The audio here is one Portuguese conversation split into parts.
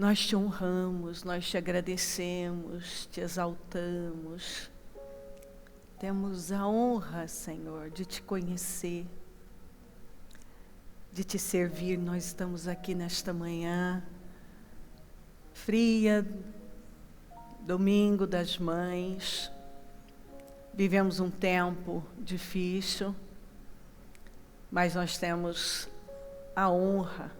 Nós te honramos, nós te agradecemos, te exaltamos. Temos a honra, Senhor, de te conhecer, de te servir. Nós estamos aqui nesta manhã fria, domingo das mães. Vivemos um tempo difícil, mas nós temos a honra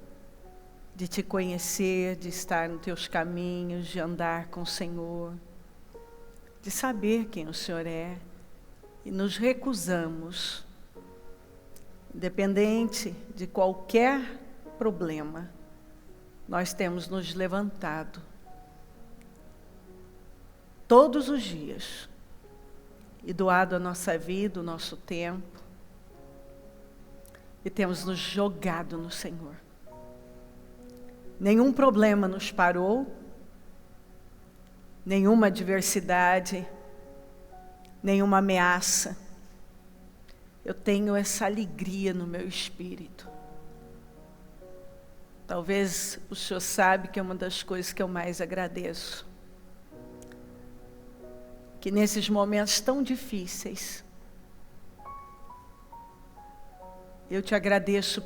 de te conhecer, de estar nos teus caminhos, de andar com o Senhor, de saber quem o Senhor é, e nos recusamos, independente de qualquer problema, nós temos nos levantado todos os dias e doado a nossa vida, o nosso tempo, e temos nos jogado no Senhor. Nenhum problema nos parou, nenhuma adversidade, nenhuma ameaça. Eu tenho essa alegria no meu espírito. Talvez o Senhor sabe que é uma das coisas que eu mais agradeço. Que nesses momentos tão difíceis, eu te agradeço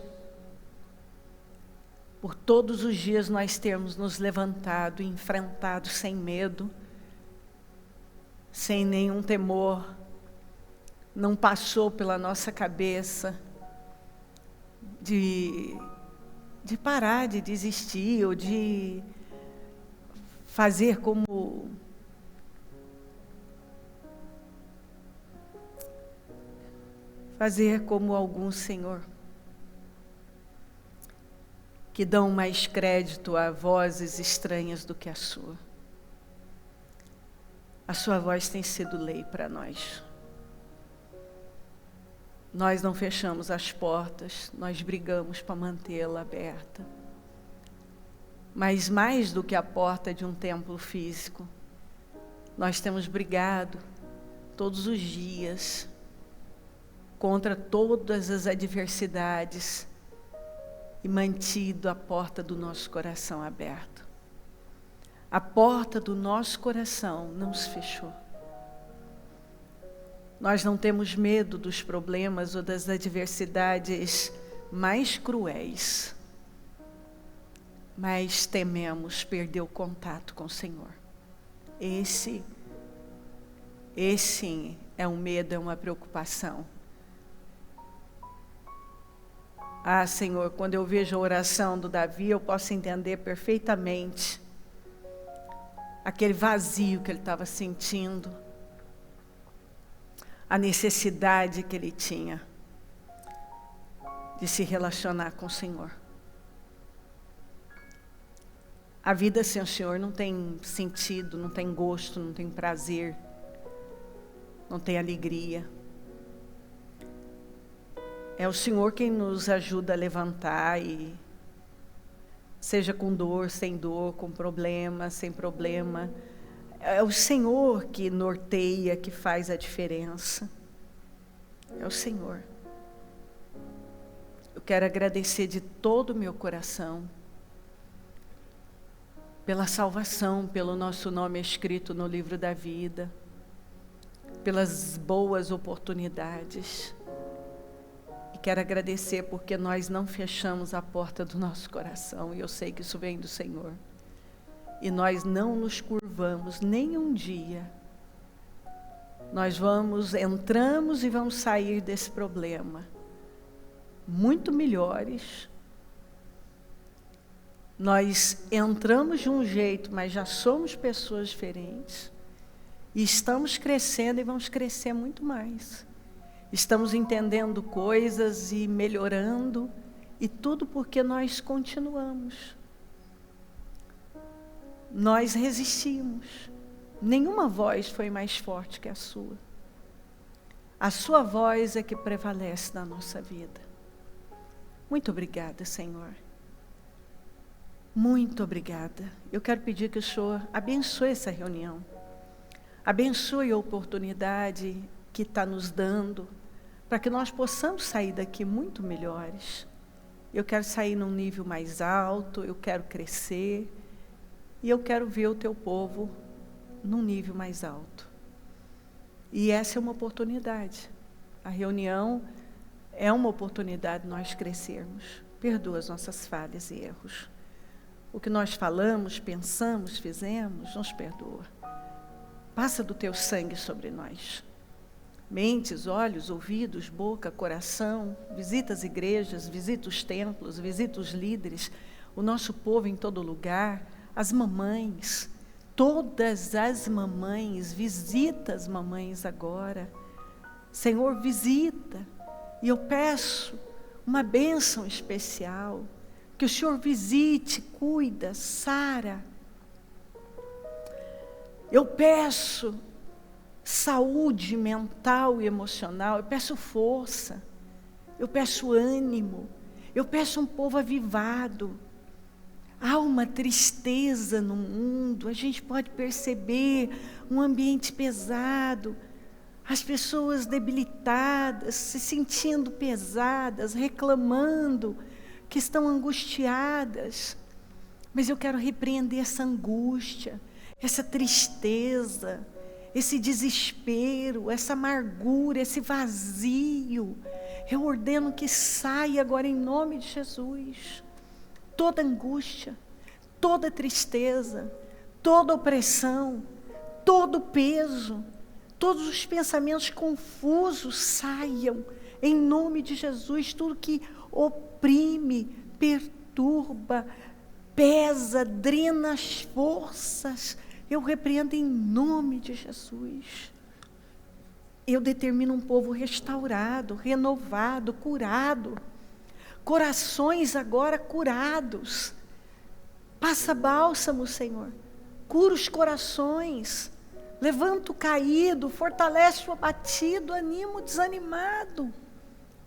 por todos os dias nós termos nos levantado e enfrentado sem medo, sem nenhum temor. Não passou pela nossa cabeça de parar, de desistir, ou de fazer como alguns, Senhor, que dão mais crédito a vozes estranhas do que a sua. A sua voz tem sido lei para nós. Nós não fechamos as portas, nós brigamos para mantê-la aberta. Mas mais do que a porta de um templo físico, nós temos brigado todos os dias contra todas as adversidades e mantido a porta do nosso coração aberta. A porta do nosso coração não se fechou. Nós não temos medo dos problemas ou das adversidades mais cruéis, mas tememos perder o contato com o Senhor. Esse é um medo, é uma preocupação. Ah, Senhor, quando eu vejo a oração do Davi, eu posso entender perfeitamente aquele vazio que ele estava sentindo, a necessidade que ele tinha de se relacionar com o Senhor. A vida sem o Senhor não tem sentido, não tem gosto, não tem prazer, não tem alegria. É o Senhor quem nos ajuda a levantar, e seja com dor, sem dor, com problema, sem problema. É o Senhor que norteia, que faz a diferença. É o Senhor. Eu quero agradecer de todo o meu coração pela salvação, pelo nosso nome escrito no livro da vida, pelas boas oportunidades. E quero agradecer porque nós não fechamos a porta do nosso coração, e eu sei que isso vem do Senhor. E nós não nos curvamos nem um dia. Nós entramos e vamos sair desse problema muito melhores. Nós entramos de um jeito, mas já somos pessoas diferentes. E estamos crescendo e vamos crescer muito mais. Estamos entendendo coisas e melhorando, e tudo porque nós continuamos. Nós resistimos. Nenhuma voz foi mais forte que a sua. A sua voz é que prevalece na nossa vida. Muito obrigada, Senhor. Muito obrigada. Eu quero pedir que o Senhor abençoe essa reunião. Abençoe a oportunidade que está nos dando, para que nós possamos sair daqui muito melhores. Eu quero sair num nível mais alto, eu quero crescer. E eu quero ver o teu povo num nível mais alto. E essa é uma oportunidade. A reunião é uma oportunidade de nós crescermos. Perdoa as nossas falhas e erros. O que nós falamos, pensamos, fizemos, nos perdoa. Passa do teu sangue sobre nós. Mentes, olhos, ouvidos, boca, coração. Visita as igrejas, visita os templos, visita os líderes, o nosso povo em todo lugar, as mamães, todas as mamães, visita as mamães agora. Senhor, visita. E eu peço uma bênção especial, que o Senhor visite, cuida, sara. Eu peço saúde mental e emocional, eu peço força, eu peço ânimo, eu peço um povo avivado. Há uma tristeza no mundo, a gente pode perceber um ambiente pesado, as pessoas debilitadas, se sentindo pesadas, reclamando, que estão angustiadas. Mas eu quero repreender essa angústia, essa tristeza, esse desespero, essa amargura, esse vazio. Eu ordeno que saia agora em nome de Jesus. Toda angústia, toda tristeza, toda opressão, todo peso, todos os pensamentos confusos saiam em nome de Jesus. Tudo que oprime, perturba, pesa, drena as forças, eu repreendo em nome de Jesus. Eu determino um povo restaurado, renovado, curado. Corações agora curados. Passa bálsamo, Senhor. Cura os corações. Levanta o caído, fortalece o abatido, anima o desanimado.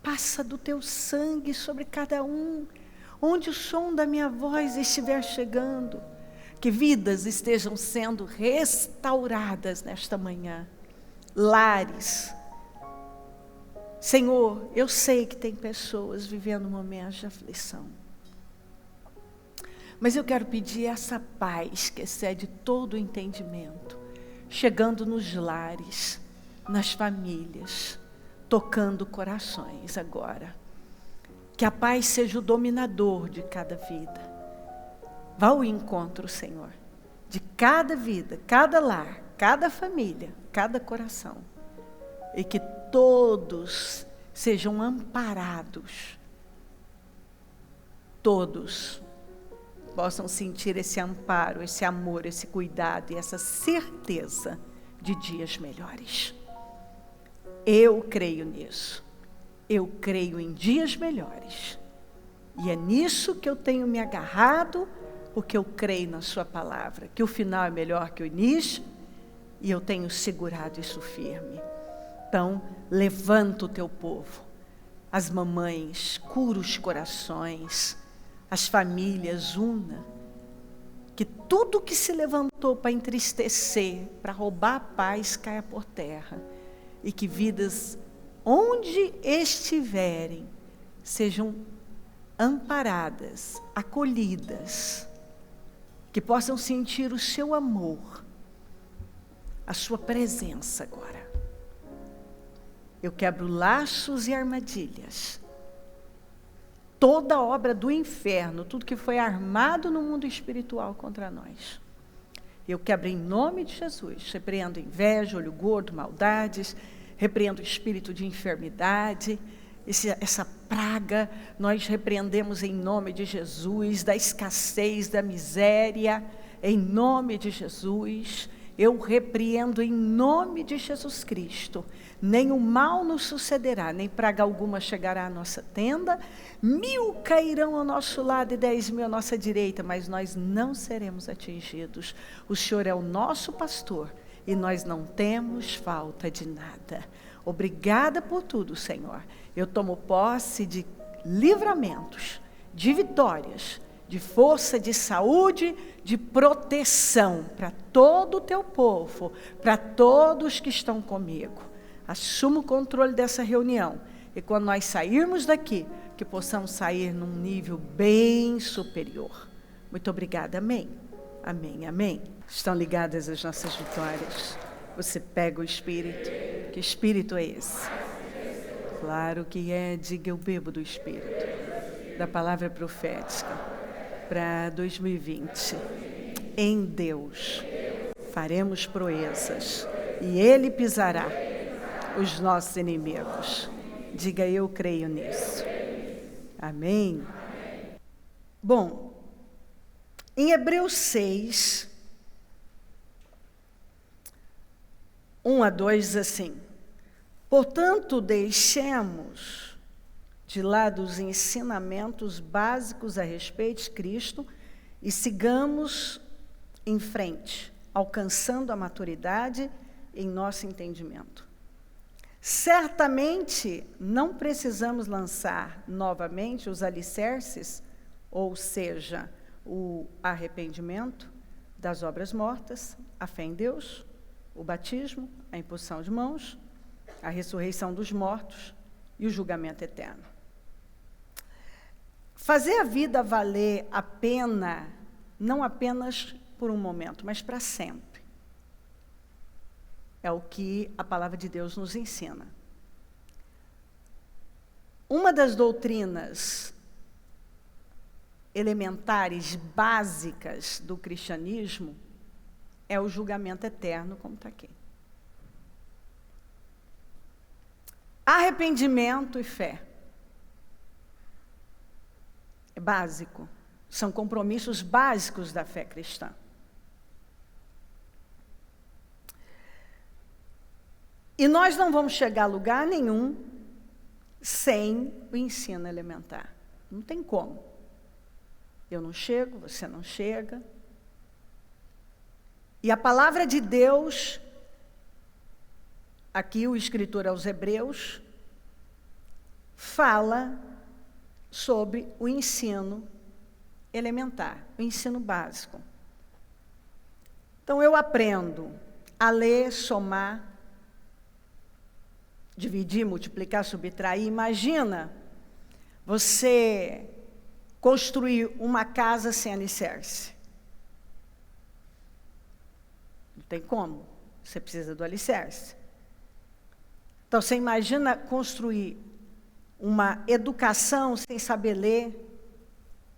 Passa do teu sangue sobre cada um. Onde o som da minha voz estiver chegando, que vidas estejam sendo restauradas nesta manhã. Lares. Senhor, eu sei que tem pessoas vivendo momentos de aflição. Mas eu quero pedir essa paz que excede todo o entendimento, chegando nos lares, nas famílias, tocando corações agora. Que a paz seja o dominador de cada vida. Vá ao encontro, Senhor, de cada vida, cada lar, cada família, cada coração. E que todos sejam amparados. Todos possam sentir esse amparo, esse amor, esse cuidado e essa certeza de dias melhores. Eu creio nisso. Eu creio em dias melhores. E é nisso que eu tenho me agarrado, porque eu creio na sua palavra, que o final é melhor que o início, e eu tenho segurado isso firme. Então, levanta o teu povo, as mamães, cura os corações, as famílias, una, que tudo que se levantou para entristecer, para roubar a paz, caia por terra, e que vidas, onde estiverem, sejam amparadas, acolhidas, que possam sentir o seu amor, a sua presença agora. Eu quebro laços e armadilhas, toda obra do inferno, tudo que foi armado no mundo espiritual contra nós. Eu quebro em nome de Jesus, repreendo inveja, olho gordo, maldades, repreendo o espírito de enfermidade, essa praga, nós repreendemos em nome de Jesus, da escassez, da miséria, em nome de Jesus. Eu repreendo em nome de Jesus Cristo. Nem o mal nos sucederá, nem praga alguma chegará à nossa tenda. 1000 cairão ao nosso lado e 10.000 à nossa direita, mas nós não seremos atingidos. O Senhor é o nosso pastor e nós não temos falta de nada. Obrigada por tudo, Senhor. Eu tomo posse de livramentos, de vitórias, de força, de saúde, de proteção para todo o teu povo, para todos que estão comigo. Assuma o controle dessa reunião e quando nós sairmos daqui, que possamos sair num nível bem superior. Muito obrigada, amém. Amém, amém. Estão ligadas as nossas vitórias. Você pega o Espírito. Que Espírito é esse? Claro que é. Diga, eu bebo do Espírito. Da palavra profética para 2020. Em Deus faremos proezas e Ele pisará os nossos inimigos. Diga, eu creio nisso. Amém? Bom, em Hebreus 6, 1-2 diz assim: portanto, deixemos de lado os ensinamentos básicos a respeito de Cristo e sigamos em frente, alcançando a maturidade em nosso entendimento. Certamente não precisamos lançar novamente os alicerces, ou seja, o arrependimento das obras mortas, a fé em Deus, o batismo, a imposição de mãos, a ressurreição dos mortos e o julgamento eterno. Fazer a vida valer a pena, não apenas por um momento, mas para sempre. É o que a palavra de Deus nos ensina. Uma das doutrinas elementares, básicas do cristianismo é o julgamento eterno, como está aqui. Arrependimento e fé. É básico. São compromissos básicos da fé cristã. E nós não vamos chegar a lugar nenhum sem o ensino elementar. Não tem como. Eu não chego, você não chega. E a palavra de Deus, aqui o escritor aos Hebreus, fala sobre o ensino elementar, o ensino básico. Então eu aprendo a ler, somar, dividir, multiplicar, subtrair. Imagina você construir uma casa sem alicerce. Não tem como. Você precisa do alicerce. Então, você imagina construir uma educação sem saber ler,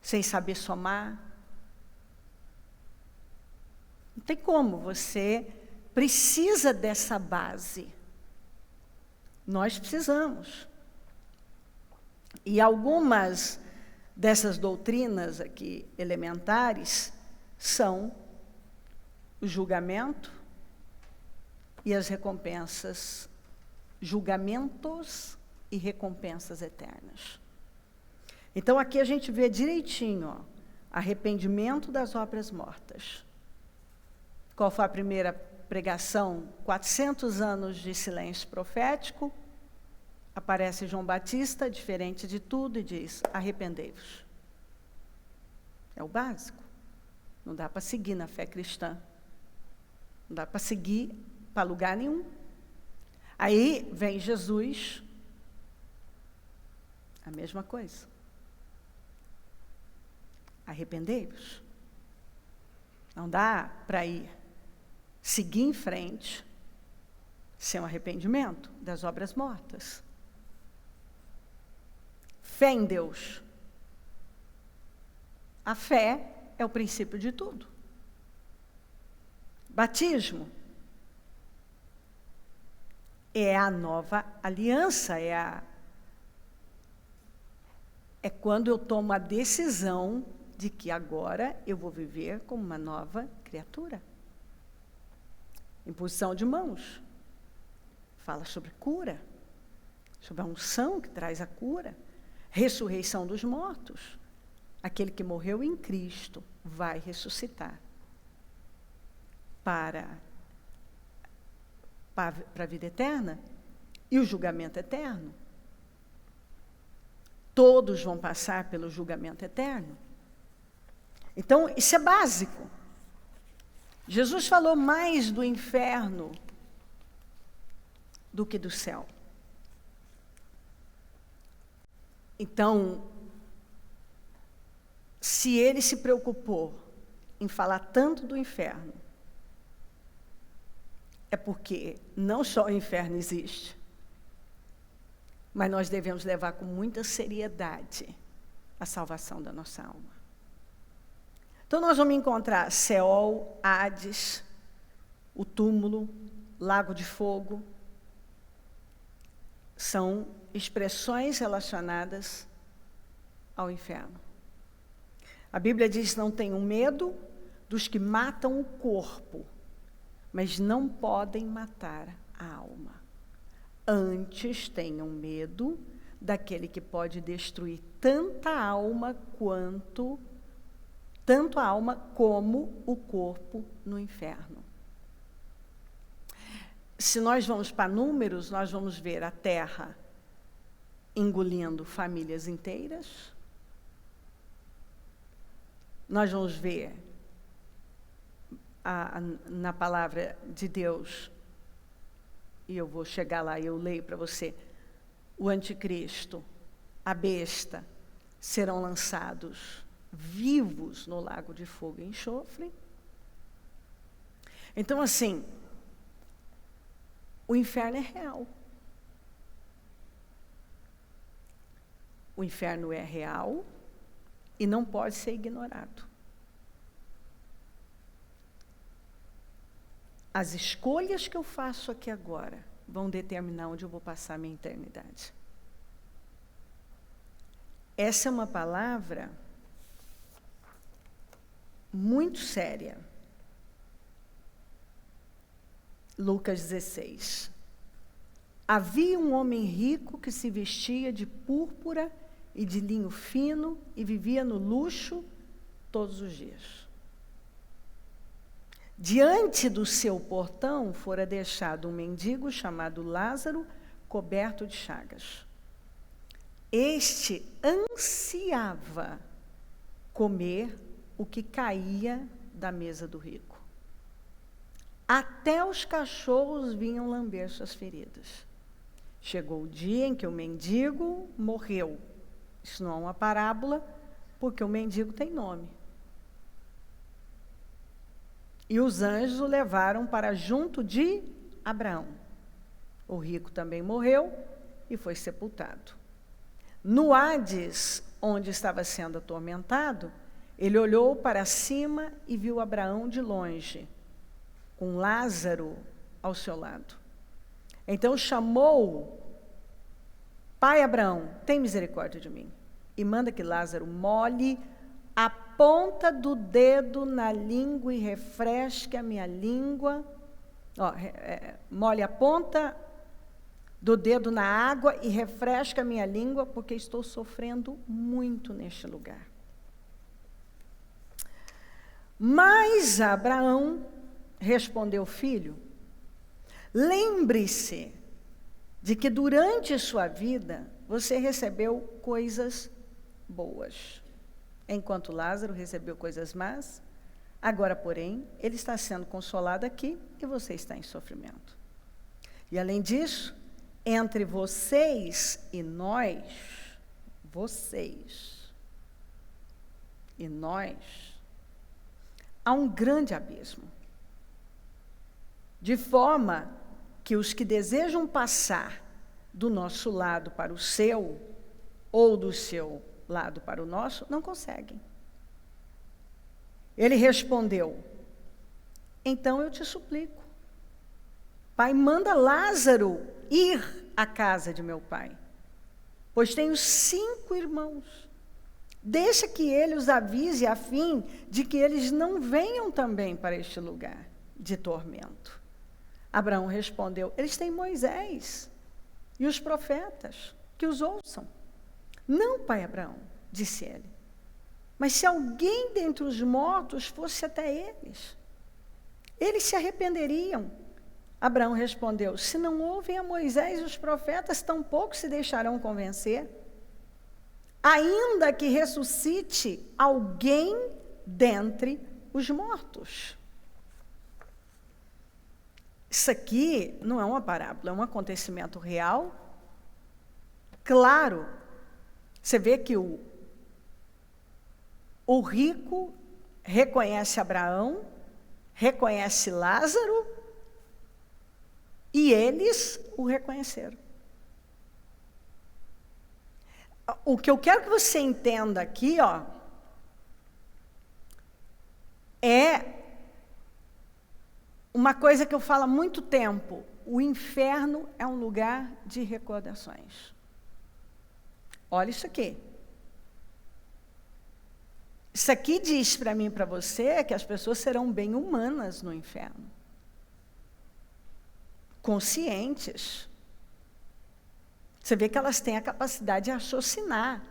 sem saber somar. Não tem como. Você precisa dessa base. Nós precisamos. E algumas dessas doutrinas aqui elementares são o julgamento e as recompensas, julgamentos e recompensas eternas. Então aqui a gente vê direitinho, ó, arrependimento das obras mortas. Qual foi a primeira pregação? 400 anos de silêncio profético. Aparece João Batista, diferente de tudo, e diz: arrependei-vos. É o básico. Não dá para seguir na fé cristã. Não dá para seguir para lugar nenhum. Aí vem Jesus, a mesma coisa. Arrependei-vos. Não dá para ir seguir em frente sem o arrependimento das obras mortas. Fé em Deus. A fé é o princípio de tudo. Batismo é a nova aliança, é quando eu tomo a decisão de que agora eu vou viver como uma nova criatura. Imposição de mãos. Fala sobre cura, sobre a unção que traz a cura. Ressurreição dos mortos. Aquele que morreu em Cristo vai ressuscitar para a vida eterna e o julgamento eterno. Todos vão passar pelo julgamento eterno. Então, isso é básico. Jesus falou mais do inferno do que do céu. Então, se ele se preocupou em falar tanto do inferno é porque não só o inferno existe, mas nós devemos levar com muita seriedade a salvação da nossa alma. Então nós vamos encontrar Seol, Hades, o túmulo, lago de fogo. São expressões relacionadas ao inferno. A Bíblia diz: não tenham medo dos que matam o corpo, mas não podem matar a alma. Antes tenham medo daquele que pode destruir tanto a alma como o corpo no inferno. Se nós vamos para Números, nós vamos ver a terra engolindo famílias inteiras. Nós vamos ver na palavra de Deus, e eu vou chegar lá e eu leio para você, o anticristo, a besta, serão lançados vivos no lago de fogo e enxofre. Então, assim, o inferno é real. O inferno é real e não pode ser ignorado. As escolhas que eu faço aqui agora vão determinar onde eu vou passar a minha eternidade. Essa é uma palavra muito séria. Lucas 16. Havia um homem rico que se vestia de púrpura e de linho fino e vivia no luxo todos os dias. Diante do seu portão fora deixado um mendigo chamado Lázaro, coberto de chagas. Este ansiava comer o que caía da mesa do rico. Até os cachorros vinham lamber suas feridas. Chegou o dia em que o mendigo morreu. Isso não é uma parábola, porque o mendigo tem nome. E os anjos o levaram para junto de Abraão. O rico também morreu e foi sepultado. No Hades, onde estava sendo atormentado, ele olhou para cima e viu Abraão de longe, com Lázaro ao seu lado. Então chamou: Pai Abraão, tem misericórdia de mim, e manda que Lázaro molhe a ponta do dedo na língua e refresque a minha língua. Molhe a ponta do dedo na água e refresque a minha língua, porque estou sofrendo muito neste lugar. Mas Abraão respondeu: filho, lembre-se de que durante sua vida você recebeu coisas boas, enquanto Lázaro recebeu coisas más. Agora, porém, ele está sendo consolado aqui e você está em sofrimento. E além disso, entre vocês e nós, há um grande abismo. De forma que os que desejam passar do nosso lado para o seu, ou do seu lado para o nosso, não conseguem. Ele respondeu: então eu te suplico, Pai, manda Lázaro ir à casa de meu pai, pois tenho 5 irmãos. Deixa que ele os avise a fim de que eles não venham também para este lugar de tormento. Abraão respondeu: eles têm Moisés e os profetas, que os ouçam. Não, pai Abraão, disse ele, mas se alguém dentre os mortos fosse até eles se arrependeriam. Abraão respondeu: se não ouvem a Moisés e os profetas, tampouco se deixarão convencer, ainda que ressuscite alguém dentre os mortos. Isso aqui não é uma parábola, é um acontecimento real. Claro, você vê que o rico reconhece Abraão, reconhece Lázaro, e eles o reconheceram. O que eu quero que você entenda aqui, é uma coisa que eu falo há muito tempo: o inferno é um lugar de recordações. Olha isso aqui. Isso aqui diz para mim e para você que as pessoas serão bem humanas no inferno. Conscientes. Você vê que elas têm a capacidade de raciocinar.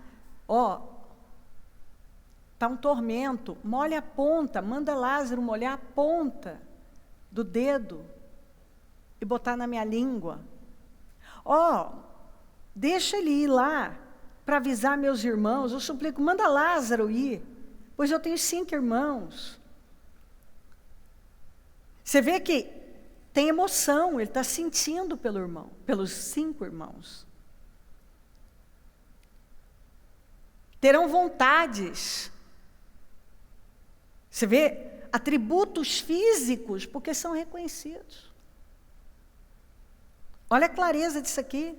Está um tormento, molha a ponta, manda Lázaro molhar a ponta do dedo e botar na minha língua. Deixa ele ir lá para avisar meus irmãos. Eu suplico, manda Lázaro ir, pois eu tenho 5 irmãos. Você vê que tem emoção, ele está sentindo pelos 5 irmãos. Terão vontades. Você vê atributos físicos, porque são reconhecidos. Olha a clareza disso aqui.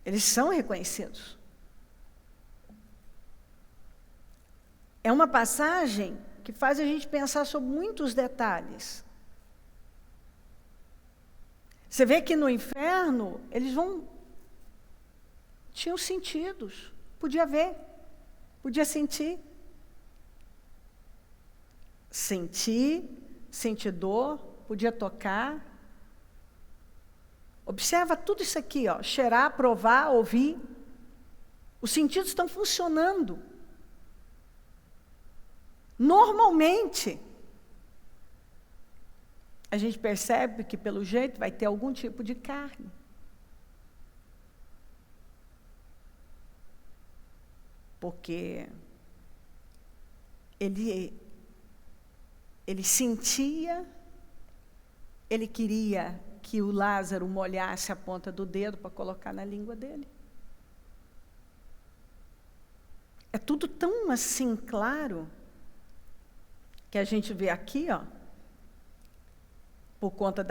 Eles são reconhecidos. É uma passagem que faz a gente pensar sobre muitos detalhes. Você vê que no inferno, tinham sentidos. Podia ver, podia sentir. Sentir dor, podia tocar. Observa tudo isso aqui, cheirar, provar, ouvir. Os sentidos estão funcionando. Normalmente, a gente percebe que, pelo jeito, vai ter algum tipo de carne. Porque ele sentia, ele queria que o Lázaro molhasse a ponta do dedo para colocar na língua dele. É tudo tão assim claro, que a gente vê aqui, por conta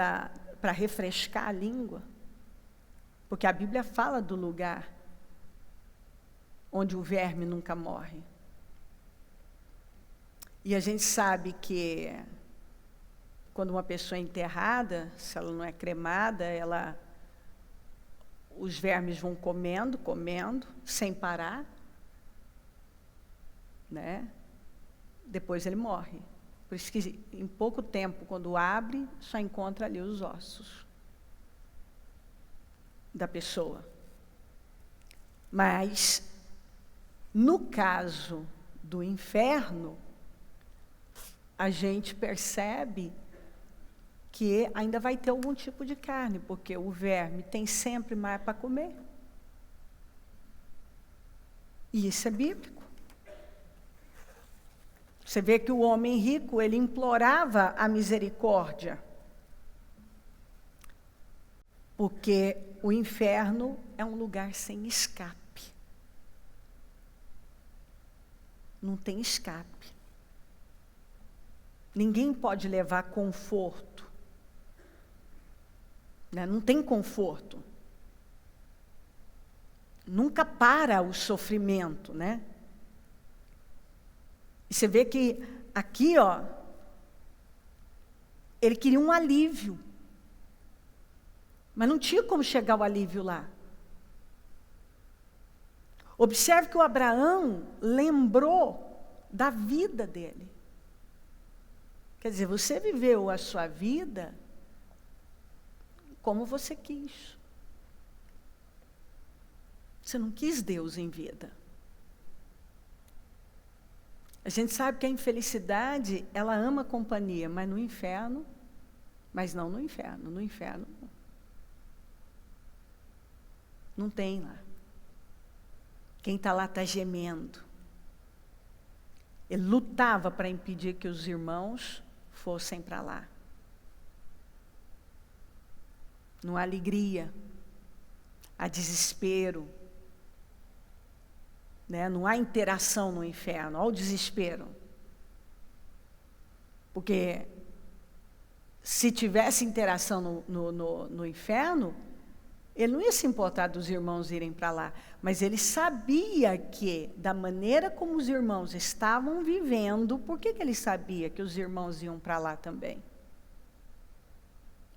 para refrescar a língua, porque a Bíblia fala do lugar onde o verme nunca morre. E a gente sabe que quando uma pessoa é enterrada, se ela não é cremada, os vermes vão comendo, sem parar, né? Depois ele morre. Por isso que em pouco tempo, quando abre, só encontra ali os ossos da pessoa. Mas, no caso do inferno, a gente percebe que ainda vai ter algum tipo de carne, porque o verme tem sempre mais para comer. E isso é bíblico. Você vê que o homem rico, ele implorava a misericórdia, porque o inferno é um lugar sem escape. Não tem escape. Ninguém pode levar conforto. Né? Não tem conforto. Nunca para o sofrimento, né? E você vê que aqui, ele queria um alívio. Mas não tinha como chegar ao alívio lá. Observe que o Abraão lembrou da vida dele. Quer dizer, você viveu a sua vida como você quis. Você não quis Deus em vida. A gente sabe que a infelicidade, ela ama a companhia, mas no inferno não tem lá. Quem está lá está gemendo. Ele lutava para impedir que os irmãos fossem para lá. Não há alegria, há desespero. né? Não há interação no inferno, há o desespero. Porque se tivesse interação no inferno, ele não ia se importar dos irmãos irem para lá, mas ele sabia que, da maneira como os irmãos estavam vivendo, por que ele sabia que os irmãos iam para lá também?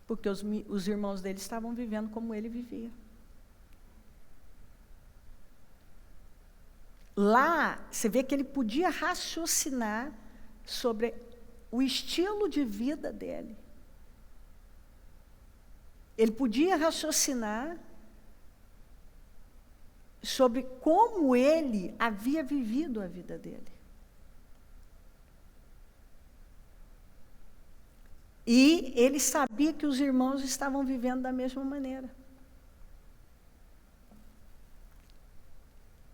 Porque os irmãos dele estavam vivendo como ele vivia. Lá, você vê que ele podia raciocinar sobre o estilo de vida dele. Ele podia raciocinar sobre como ele havia vivido a vida dele. E ele sabia que os irmãos estavam vivendo da mesma maneira.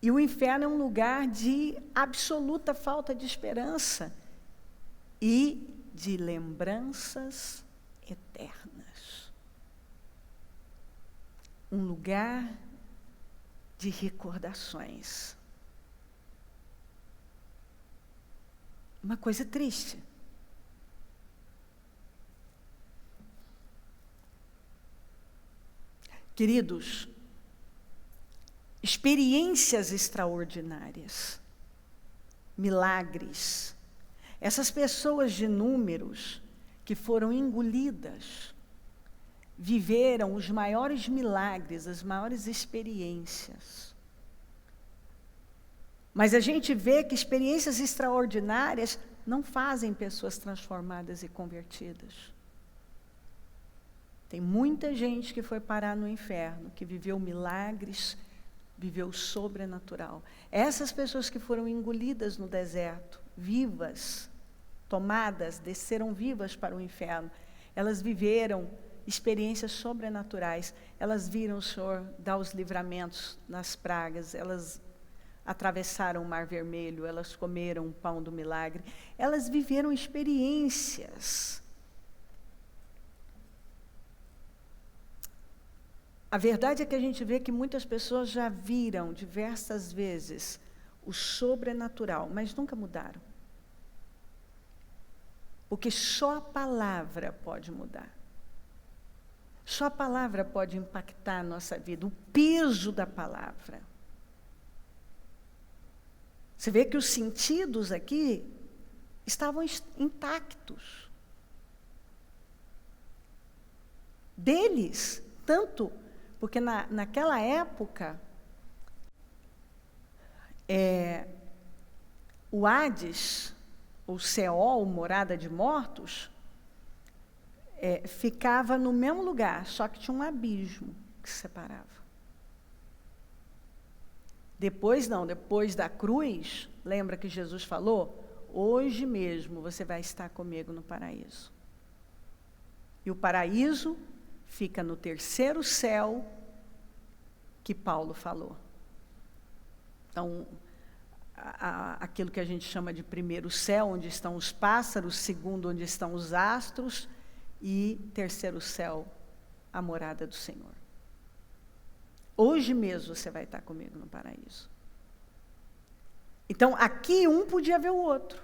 E o inferno é um lugar de absoluta falta de esperança e de lembranças eternas. Um lugar de recordações. Uma coisa triste. Queridos, experiências extraordinárias, milagres, essas pessoas de números que foram engolidas, viveram os maiores milagres, as maiores experiências. Mas a gente vê que experiências extraordinárias não fazem pessoas transformadas e convertidas. Tem muita gente que foi parar no inferno, que viveu milagres, viveu o sobrenatural. Essas pessoas que foram engolidas no deserto, vivas, tomadas, desceram vivas para o inferno, elas viveram experiências sobrenaturais. Elas viram o Senhor dar os livramentos nas pragas, elas atravessaram o Mar Vermelho, elas comeram o pão do milagre, elas viveram experiências. A verdade é que a gente vê que muitas pessoas já viram diversas vezes o sobrenatural, mas nunca mudaram. Porque só a palavra pode mudar. Só a palavra pode impactar a nossa vida, o peso da palavra. Você vê que os sentidos aqui estavam intactos. Deles, tanto, porque naquela época, o Hades, o Seol, morada de mortos, ficava no mesmo lugar, só que tinha um abismo que separava. Depois da cruz, lembra que Jesus falou? Hoje mesmo você vai estar comigo no paraíso. E o paraíso fica no terceiro céu que Paulo falou. Então, aquilo que a gente chama de primeiro céu, onde estão os pássaros, segundo, onde estão os astros, e terceiro céu, a morada do Senhor. Hoje mesmo você vai estar comigo no paraíso. Então, aqui um podia ver o outro.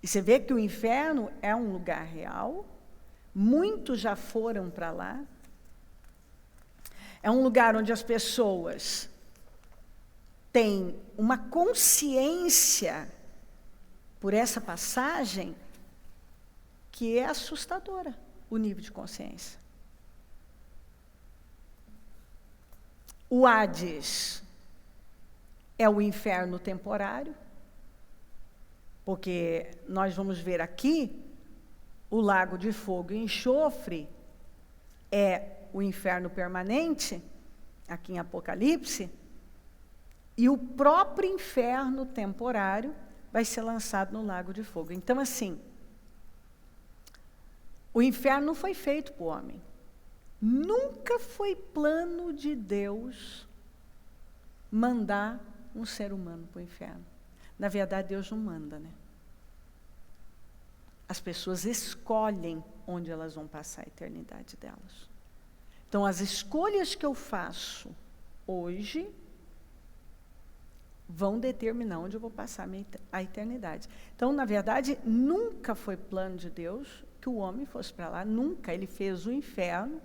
E você vê que o inferno é um lugar real, muitos já foram para lá. É um lugar onde as pessoas têm uma consciência por essa passagem que é assustadora, o nível de consciência. O Hades é o inferno temporário, porque nós vamos ver aqui, o lago de fogo e enxofre é o inferno permanente, aqui em Apocalipse, e o próprio inferno temporário vai ser lançado no lago de fogo. Então, assim, o inferno não foi feito para o homem. Nunca foi plano de Deus mandar um ser humano para o inferno. Na verdade, Deus não manda, né? As pessoas escolhem onde elas vão passar a eternidade delas. Então, as escolhas que eu faço hoje vão determinar onde eu vou passar a eternidade. Então, na verdade, nunca foi plano de Deus que o homem fosse para lá, nunca. Ele fez o inferno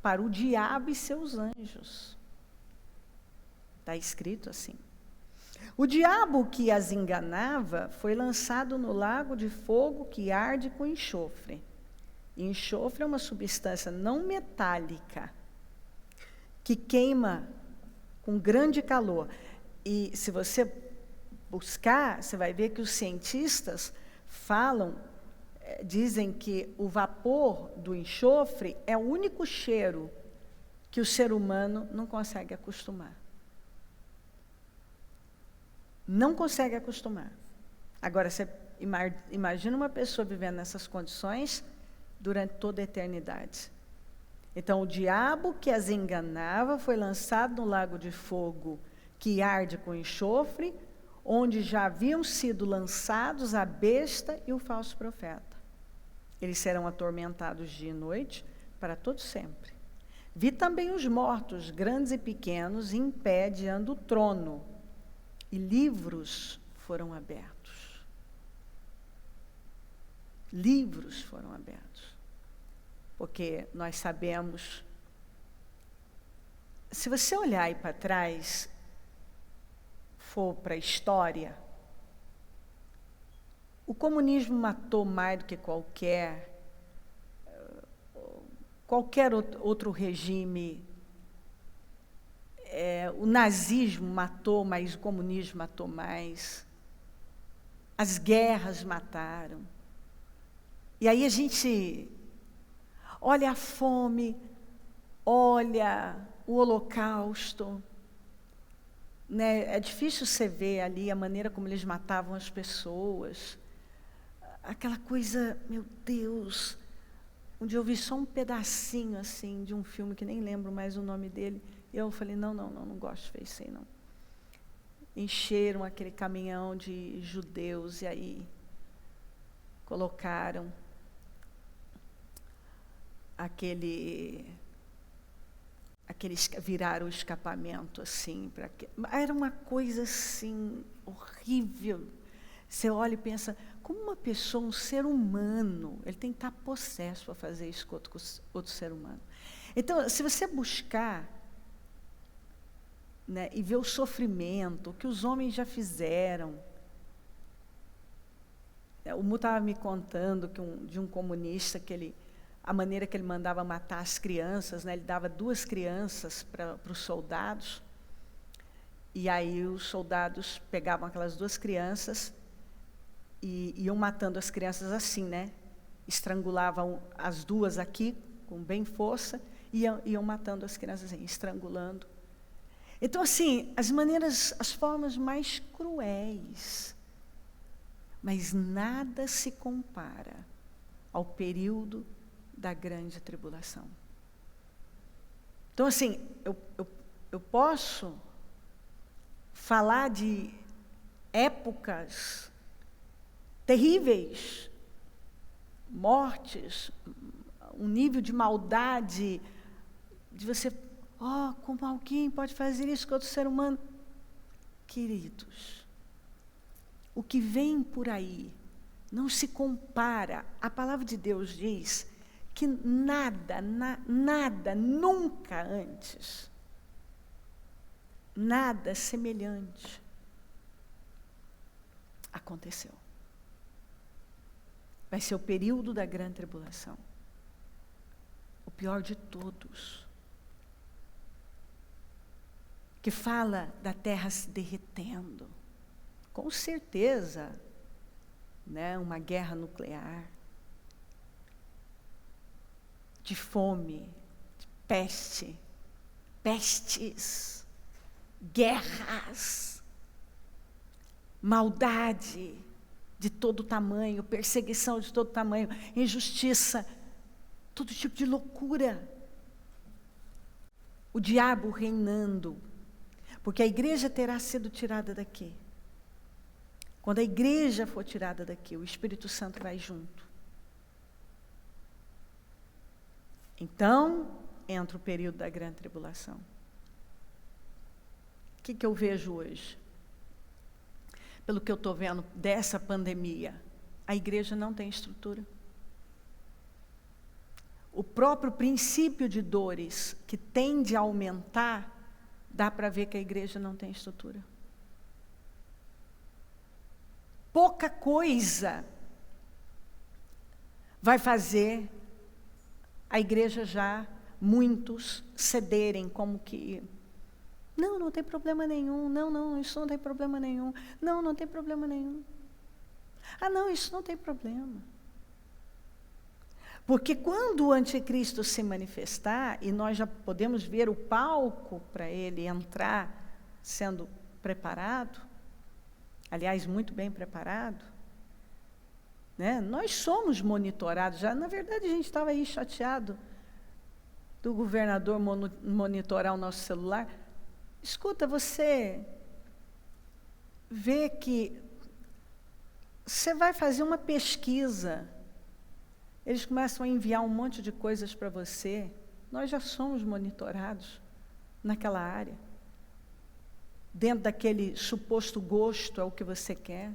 para o diabo e seus anjos. Está escrito assim. O diabo que as enganava foi lançado no lago de fogo que arde com enxofre. E enxofre é uma substância não metálica que queima com grande calor. E se você buscar, você vai ver que os cientistas falam, dizem que o vapor do enxofre é o único cheiro que o ser humano não consegue acostumar. Não consegue acostumar. Agora, você imagina uma pessoa vivendo nessas condições durante toda a eternidade. Então, o diabo que as enganava foi lançado no lago de fogo que arde com enxofre, onde já haviam sido lançados a besta e o falso profeta. Eles serão atormentados dia e noite para todo sempre. Vi também os mortos, grandes e pequenos, em pé diante do trono, e livros foram abertos. Livros foram abertos. Porque nós sabemos, se você olhar aí para trás, for para a história, o comunismo matou mais do que qualquer outro regime. O nazismo matou, mas o comunismo matou mais. As guerras mataram. E aí a gente olha a fome, olha o Holocausto, né? É difícil você ver ali a maneira como eles matavam as pessoas. Aquela coisa, meu Deus, onde eu vi só um pedacinho assim de um filme que nem lembro mais o nome dele. E eu falei, não gosto de ver isso aí, não. Encheram aquele caminhão de judeus e aí colocaram viraram o escapamento assim, era uma coisa assim horrível. Você olha e pensa, como uma pessoa, um ser humano, ele tem que estar possesso para fazer isso com outro ser humano. Então, se você buscar, né, e ver o sofrimento, o que os homens já fizeram. O Mu estava me contando de um comunista a maneira que ele mandava matar as crianças, né, ele dava 2 crianças para os soldados, e aí os soldados pegavam aquelas 2 crianças e iam matando as crianças assim, né? Estrangulavam as 2 aqui, com bem força, e iam matando as crianças assim, estrangulando. Então, assim, as formas mais cruéis, mas nada se compara ao período da grande tribulação. Então, assim, eu posso falar de épocas terríveis, mortes, um nível de maldade, de você, como alguém pode fazer isso com outro ser humano? Queridos, o que vem por aí não se compara. A palavra de Deus diz que nada, nunca antes, nada semelhante aconteceu. Vai ser o período da grande tribulação, o pior de todos, que fala da terra se derretendo, com certeza, né, uma guerra nuclear, de fome, de pestes, guerras, maldade de todo tamanho, perseguição de todo tamanho, injustiça, todo tipo de loucura. O diabo reinando, porque a igreja terá sido tirada daqui. Quando a igreja for tirada daqui, o Espírito Santo vai junto. Então, entra o período da grande tribulação. O que eu vejo hoje? pelo que eu estou vendo dessa pandemia, a igreja não tem estrutura. O próprio princípio de dores, que tende a aumentar, dá para ver que a igreja não tem estrutura. Pouca coisa vai fazer a igreja já, muitos, cederem como que... Não tem problema nenhum. Não, isso não tem problema nenhum. Não tem problema nenhum. Não, isso não tem problema. Porque quando o anticristo se manifestar, e nós já podemos ver o palco para ele entrar sendo preparado, aliás, muito bem preparado, né? Nós somos monitorados já. Na verdade, a gente estava aí chateado do governador monitorar o nosso celular. Escuta, você vê que você vai fazer uma pesquisa, eles começam a enviar um monte de coisas para você. Nós já somos monitorados naquela área. Dentro daquele suposto gosto, é o que você quer.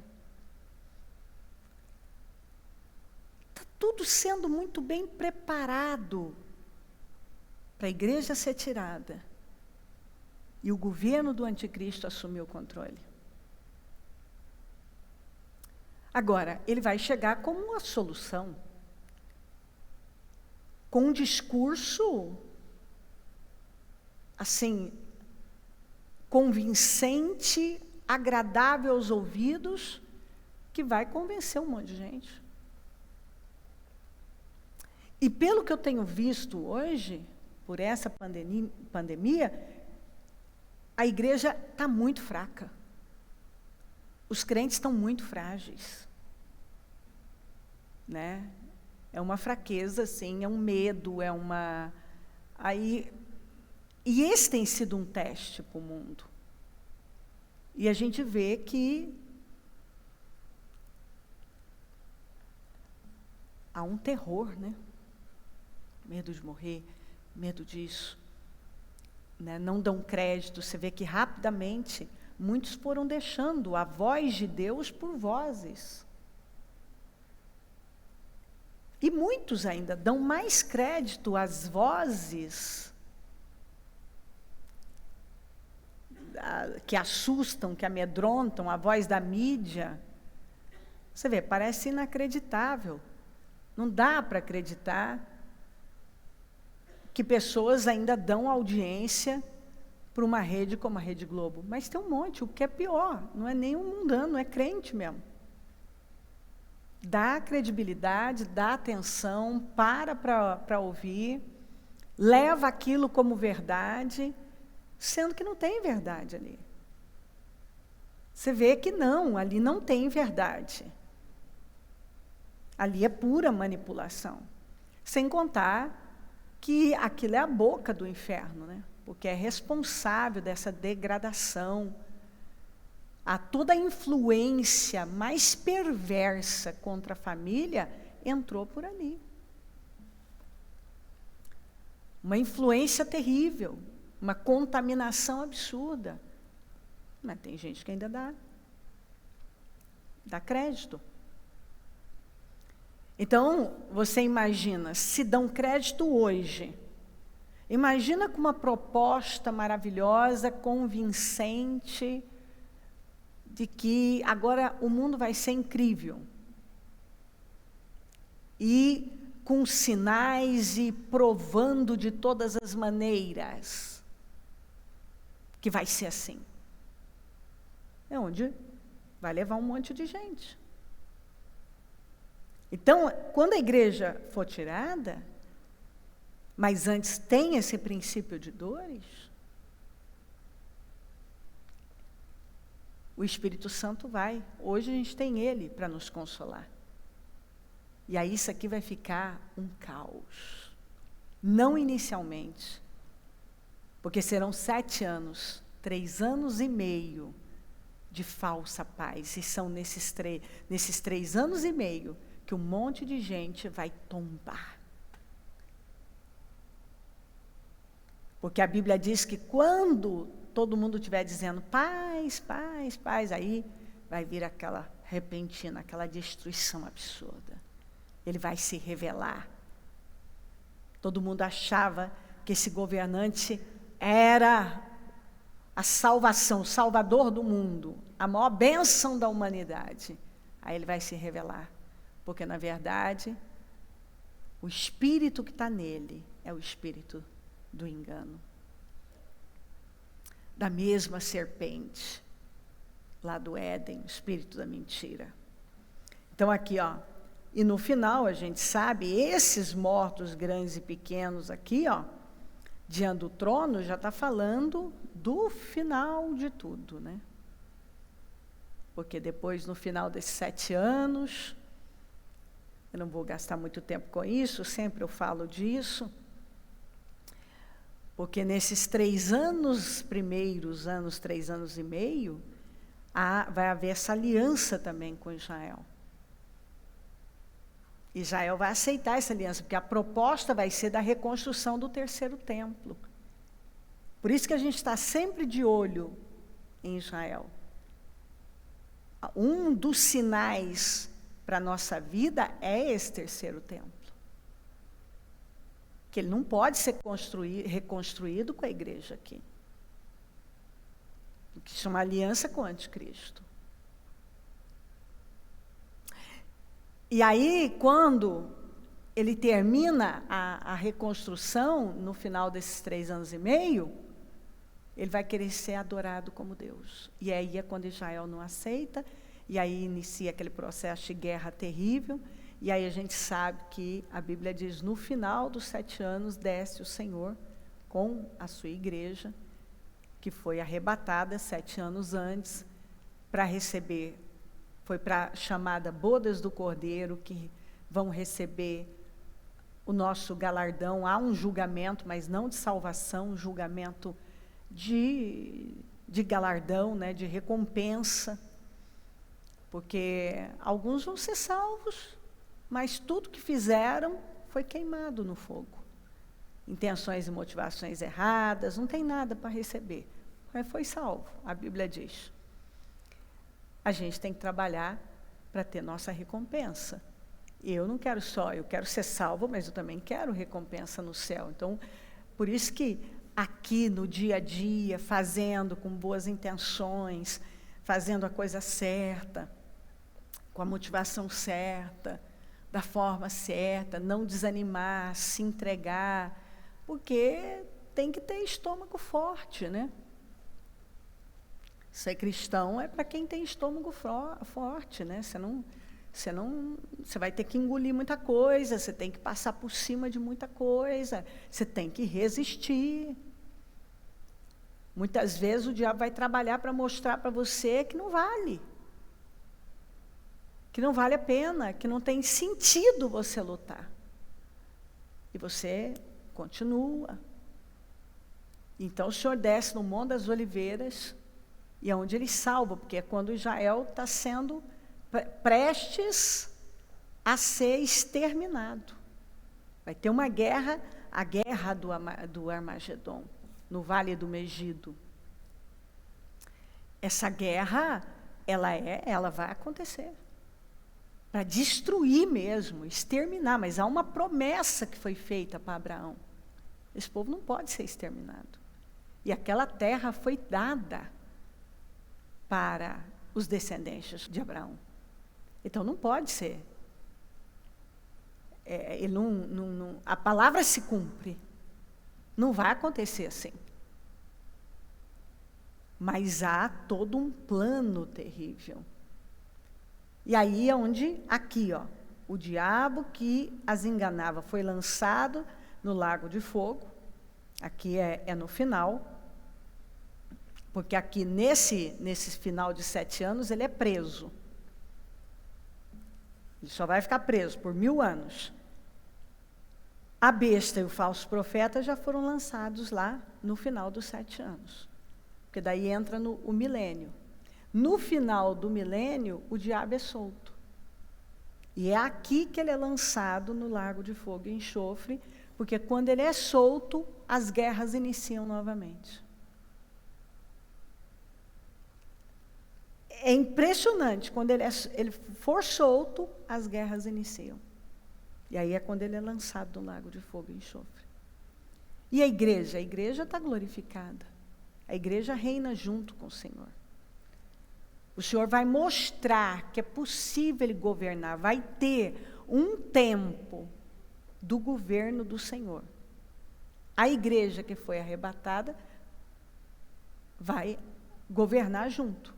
Está tudo sendo muito bem preparado para a igreja ser tirada e o governo do anticristo assumir o controle. Agora, ele vai chegar como uma solução, com um discurso, assim, convincente, agradável aos ouvidos, que vai convencer um monte de gente. E pelo que eu tenho visto hoje, por essa pandemia, a igreja está muito fraca. Os crentes estão muito frágeis, né? É uma fraqueza, sim, é um medo, é uma... E esse tem sido um teste para o mundo. E a gente vê que há um terror, né? Medo de morrer, medo disso. Né? Não dão crédito. Você vê que rapidamente muitos foram deixando a voz de Deus por vozes. E muitos ainda dão mais crédito às vozes que assustam, que amedrontam, a voz da mídia. Você vê, parece inacreditável. Não dá para acreditar que pessoas ainda dão audiência para uma rede como a Rede Globo. Mas tem um monte, o que é pior, não é nem um mundano, é crente mesmo. Dá credibilidade, dá atenção, para ouvir, leva aquilo como verdade, sendo que não tem verdade ali. Você vê que não, ali não tem verdade. Ali é pura manipulação. Sem contar que aquilo é a boca do inferno, né? Porque é responsável dessa degradação. A toda a influência mais perversa contra a família entrou por ali. Uma influência terrível, uma contaminação absurda. Mas tem gente que ainda dá crédito. Então, você imagina, se dão crédito hoje, imagina com uma proposta maravilhosa, convincente, de que agora o mundo vai ser incrível. E com sinais e provando de todas as maneiras que vai ser assim. É onde vai levar um monte de gente. Então, quando a igreja for tirada, mas antes tem esse princípio de dores, o Espírito Santo vai. Hoje a gente tem ele para nos consolar. E aí isso aqui vai ficar um caos. Não inicialmente, porque serão 7 anos, 3 anos e meio de falsa paz. E são nesses 3 anos e meio que um monte de gente vai tombar. Porque a Bíblia diz que quando todo mundo estiver dizendo paz, paz, paz, aí vai vir aquela repentina, aquela destruição absurda. Ele vai se revelar. Todo mundo achava que esse governante era a salvação, o salvador do mundo, a maior bênção da humanidade. Aí ele vai se revelar, porque na verdade o espírito que está nele é o espírito do engano. Da mesma serpente, lá do Éden, o espírito da mentira. Então aqui, ó, e no final a gente sabe, esses mortos grandes e pequenos aqui, ó, diante do trono, já está falando do final de tudo, né? Porque depois, no final desses 7 anos, eu não vou gastar muito tempo com isso, sempre eu falo disso, porque nesses 3 anos, primeiros anos, 3 anos e meio, vai haver essa aliança também com Israel. Israel vai aceitar essa aliança, porque a proposta vai ser da reconstrução do 3º templo. Por isso que a gente está sempre de olho em Israel. Um dos sinais para a nossa vida é esse 3º templo. Que ele não pode ser reconstruído com a igreja aqui. O que chama aliança com o anticristo. E aí, quando ele termina a reconstrução, no final desses 3 anos e meio, ele vai querer ser adorado como Deus. E aí é quando Israel não aceita, e aí inicia aquele processo de guerra terrível, e aí a gente sabe que a Bíblia diz, no final dos 7 anos, desce o Senhor com a sua igreja, que foi arrebatada 7 anos antes, para receber, foi para a chamada Bodas do Cordeiro, que vão receber o nosso galardão. Há um julgamento, mas não de salvação, um julgamento de galardão, né, de recompensa, porque alguns vão ser salvos, mas tudo que fizeram foi queimado no fogo. Intenções e motivações erradas, não tem nada para receber, mas foi salvo, a Bíblia diz. A gente tem que trabalhar para ter nossa recompensa. Eu não quero só, eu quero ser salvo, mas eu também quero recompensa no céu. Então, por isso que aqui no dia a dia, fazendo com boas intenções, fazendo a coisa certa, com a motivação certa, da forma certa, não desanimar, se entregar, porque tem que ter estômago forte, né? Ser cristão é para quem tem estômago forte, né? Você vai ter que engolir muita coisa, você tem que passar por cima de muita coisa, você tem que resistir. Muitas vezes o diabo vai trabalhar para mostrar para você que não vale a pena, que não tem sentido você lutar. E você continua. Então o Senhor desce no Monte das Oliveiras, e é onde ele salva, porque é quando Israel está sendo prestes a ser exterminado. Vai ter uma guerra, a guerra do Armagedon, no Vale do Megido. Essa guerra, ela vai acontecer. Para destruir mesmo, exterminar, mas há uma promessa que foi feita para Abraão. Esse povo não pode ser exterminado. E aquela terra foi dada para os descendentes de Abraão. Então não pode ser. A palavra se cumpre. Não vai acontecer assim. Mas há todo um plano terrível. E aí é onde, aqui, ó, o diabo que as enganava foi lançado no lago de fogo. Aqui é no final. Porque aqui, nesse final de 7 anos, ele é preso. Ele só vai ficar preso por 1000 anos. A besta e o falso profeta já foram lançados lá no final dos 7 anos. Porque daí entra o milênio. No final do milênio, o diabo é solto. E é aqui que ele é lançado no lago de fogo e enxofre, porque quando ele é solto, as guerras iniciam novamente. É impressionante, quando ele for solto, as guerras iniciam. E aí é quando ele é lançado no lago de fogo e enxofre. E a igreja? A igreja está glorificada. A igreja reina junto com o Senhor. O Senhor vai mostrar que é possível Ele governar. Vai ter um tempo do governo do Senhor. A igreja que foi arrebatada vai governar junto.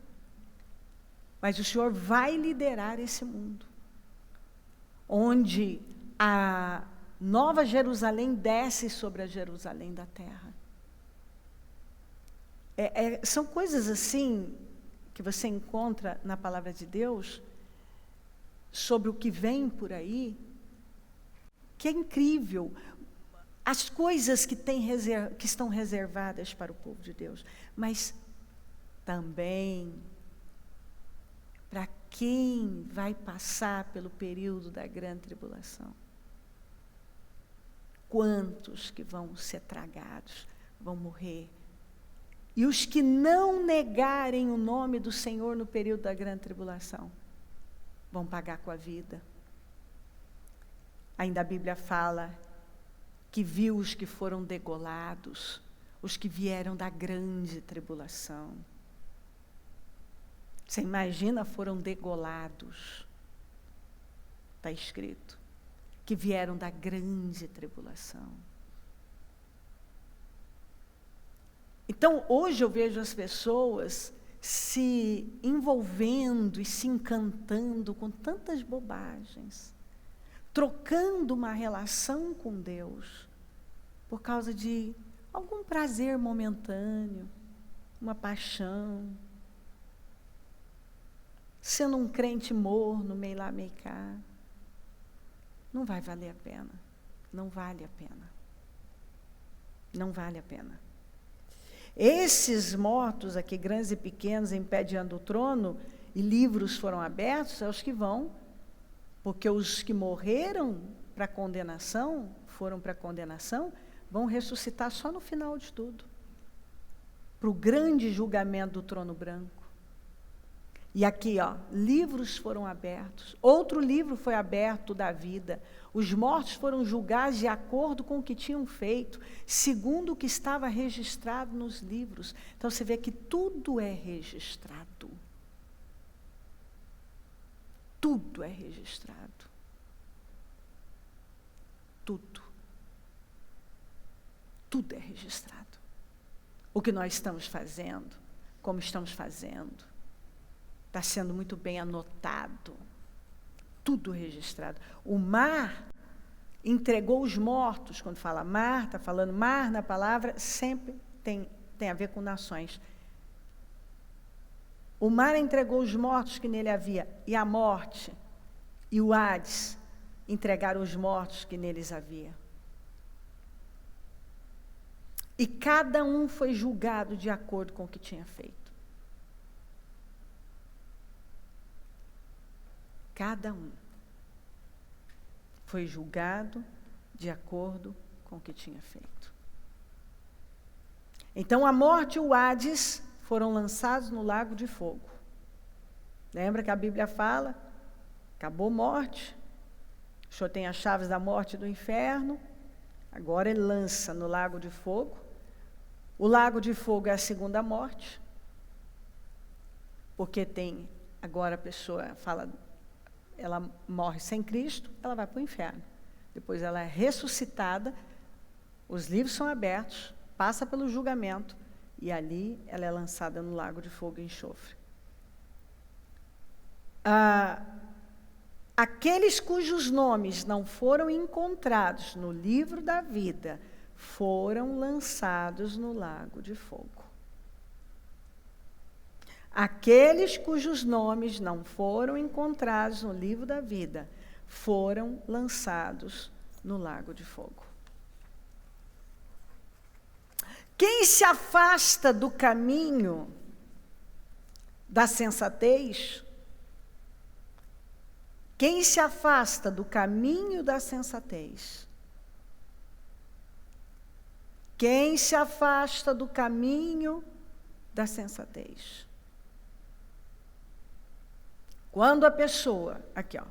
Mas o Senhor vai liderar esse mundo, onde a Nova Jerusalém desce sobre a Jerusalém da terra. São coisas assim que você encontra na palavra de Deus sobre o que vem por aí, que é incrível. As coisas que estão reservadas para o povo de Deus, mas também para quem vai passar pelo período da grande tribulação. Quantos que vão ser tragados, vão morrer. E os que não negarem o nome do Senhor no período da grande tribulação, vão pagar com a vida. Ainda a Bíblia fala que viu os que foram degolados, os que vieram da grande tribulação. Você imagina, foram degolados. Está escrito. Que vieram da grande tribulação. Então, hoje eu vejo as pessoas se envolvendo e se encantando com tantas bobagens, trocando uma relação com Deus por causa de algum prazer momentâneo, uma paixão, sendo um crente morno, meio lá, meio cá. Não vai valer a pena. Não vale a pena. Não vale a pena. Esses mortos aqui, grandes e pequenos, em pé diante do trono, e livros foram abertos, são os que vão, porque os que morreram para condenação, foram para condenação, vão ressuscitar só no final de tudo, para o grande julgamento do trono branco. E aqui, livros foram abertos. Outro livro foi aberto da vida. Os mortos foram julgados de acordo com o que tinham feito, segundo o que estava registrado nos livros. Então, você vê que tudo é registrado. Tudo é registrado. Tudo. Tudo é registrado. O que nós estamos fazendo, como estamos fazendo, está sendo muito bem anotado, tudo registrado. O mar entregou os mortos. Quando fala mar, está falando mar na palavra, sempre tem a ver com nações. O mar entregou os mortos que nele havia, e a morte e o Hades entregaram os mortos que neles havia. E cada um foi julgado de acordo com o que tinha feito. Cada um foi julgado de acordo com o que tinha feito. Então, a morte e o Hades foram lançados no lago de fogo. Lembra que a Bíblia fala? Acabou morte. O Senhor tem as chaves da morte e do inferno. Agora Ele lança no lago de fogo. O lago de fogo é a segunda morte. Porque agora a pessoa fala, ela morre sem Cristo, ela vai para o inferno. Depois ela é ressuscitada, os livros são abertos, passa pelo julgamento, e ali ela é lançada no lago de fogo e enxofre. Aqueles cujos nomes não foram encontrados no livro da vida, foram lançados no lago de fogo. Aqueles cujos nomes não foram encontrados no livro da vida, foram lançados no lago de fogo. Quem se afasta do caminho da sensatez, quem se afasta do caminho da sensatez, quem se afasta do caminho da sensatez, Quando a pessoa, aqui ó,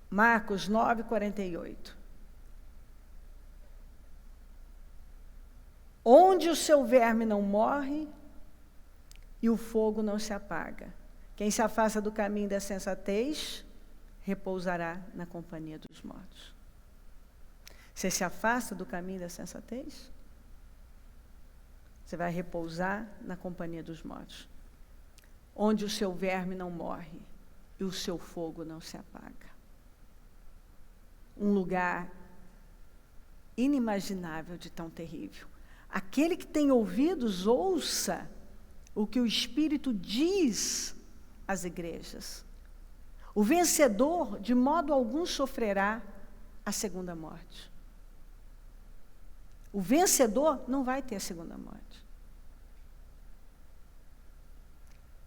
Marcos 9:48. Onde o seu verme não morre e o fogo não se apaga. Quem se afasta do caminho da sensatez, repousará na companhia dos mortos. Você se afasta do caminho da sensatez? Você vai repousar na companhia dos mortos. Onde o seu verme não morre e o seu fogo não se apaga. Um lugar inimaginável de tão terrível. Aquele que tem ouvidos, ouça o que o Espírito diz às igrejas. O vencedor, de modo algum, sofrerá a segunda morte. O vencedor não vai ter a segunda morte.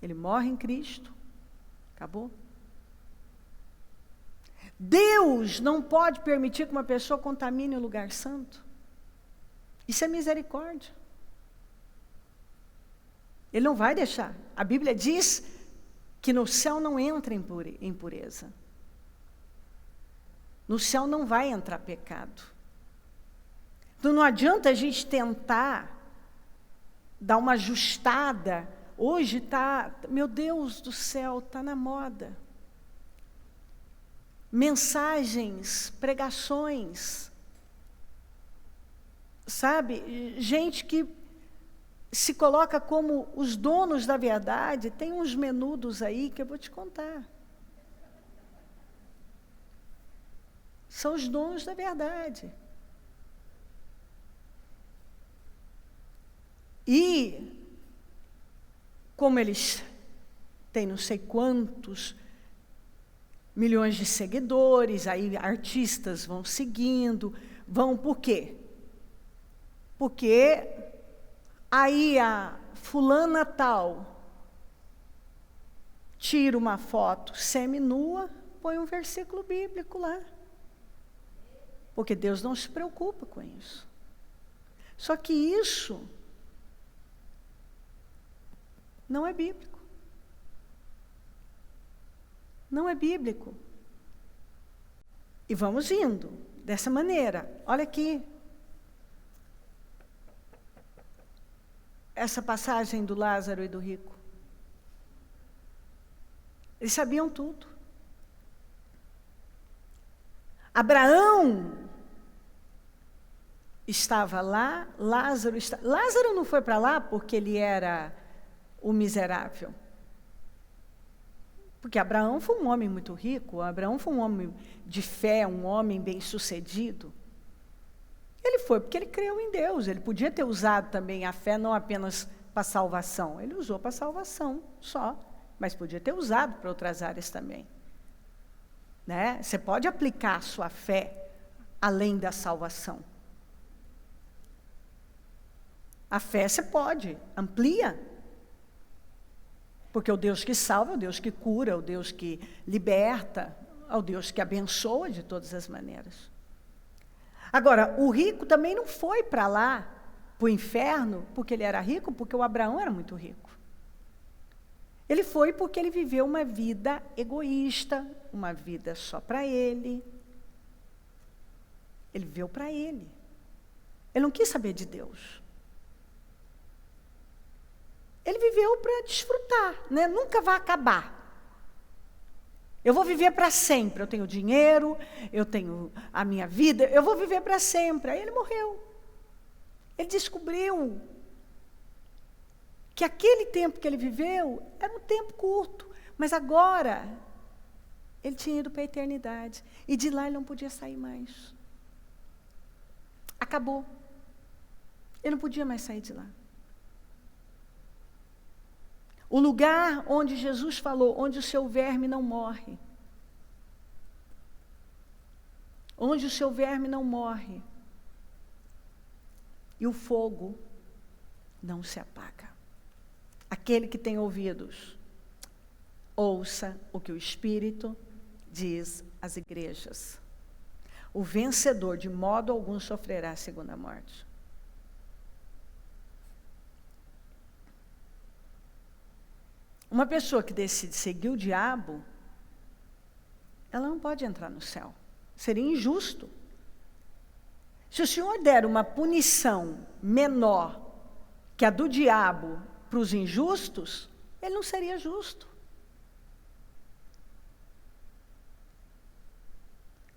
Ele morre em Cristo. Acabou. Deus não pode permitir que uma pessoa contamine o lugar santo. Isso é misericórdia. Ele não vai deixar. A Bíblia diz que no céu não entra impureza. No céu não vai entrar pecado. Então não adianta a gente tentar dar uma ajustada. Hoje está, meu Deus do céu, está na moda. Mensagens, pregações. Sabe, gente que se coloca como os donos da verdade, tem uns menudos aí que eu vou te contar. São os donos da verdade. E, como eles têm não sei quantos milhões de seguidores, aí artistas vão seguindo, vão por quê? Porque aí a fulana tal tira uma foto seminua, põe um versículo bíblico lá. Porque Deus não se preocupa com isso. Só que isso não é bíblico. Não é bíblico. E vamos indo dessa maneira. Olha aqui. Essa passagem do Lázaro e do rico. Eles sabiam tudo. Abraão estava lá, Lázaro não foi para lá porque ele era o miserável. Porque Abraão foi um homem muito rico, Abraão foi um homem de fé, um homem bem-sucedido. Ele foi porque ele creu em Deus. Ele podia ter usado também a fé não apenas para salvação. Ele usou para salvação só, mas podia ter usado para outras áreas também. Né? Você pode aplicar a sua fé além da salvação. A fé você pode, amplia. Porque o Deus que salva é o Deus que cura, é o Deus que liberta, é o Deus que abençoa de todas as maneiras. Agora, o rico também não foi para lá, para o inferno, porque ele era rico, porque o Abraão era muito rico. Ele foi porque ele viveu uma vida egoísta, uma vida só para ele. Ele viveu para ele. Ele não quis saber de Deus. Ele viveu para desfrutar, né? Nunca vai acabar. Eu vou viver para sempre. Eu tenho dinheiro, eu tenho a minha vida, eu vou viver para sempre. Aí ele morreu. Ele descobriu que aquele tempo que ele viveu era um tempo curto, mas agora ele tinha ido para a eternidade. E de lá ele não podia sair mais. Acabou. Ele não podia mais sair de lá. O lugar onde Jesus falou, onde o seu verme não morre. Onde o seu verme não morre. E o fogo não se apaga. Aquele que tem ouvidos, ouça o que o Espírito diz às igrejas. O vencedor, de modo algum, sofrerá a segunda morte. Uma pessoa que decide seguir o diabo, ela não pode entrar no céu. Seria injusto. Se o Senhor der uma punição menor que a do diabo para os injustos, ele não seria justo.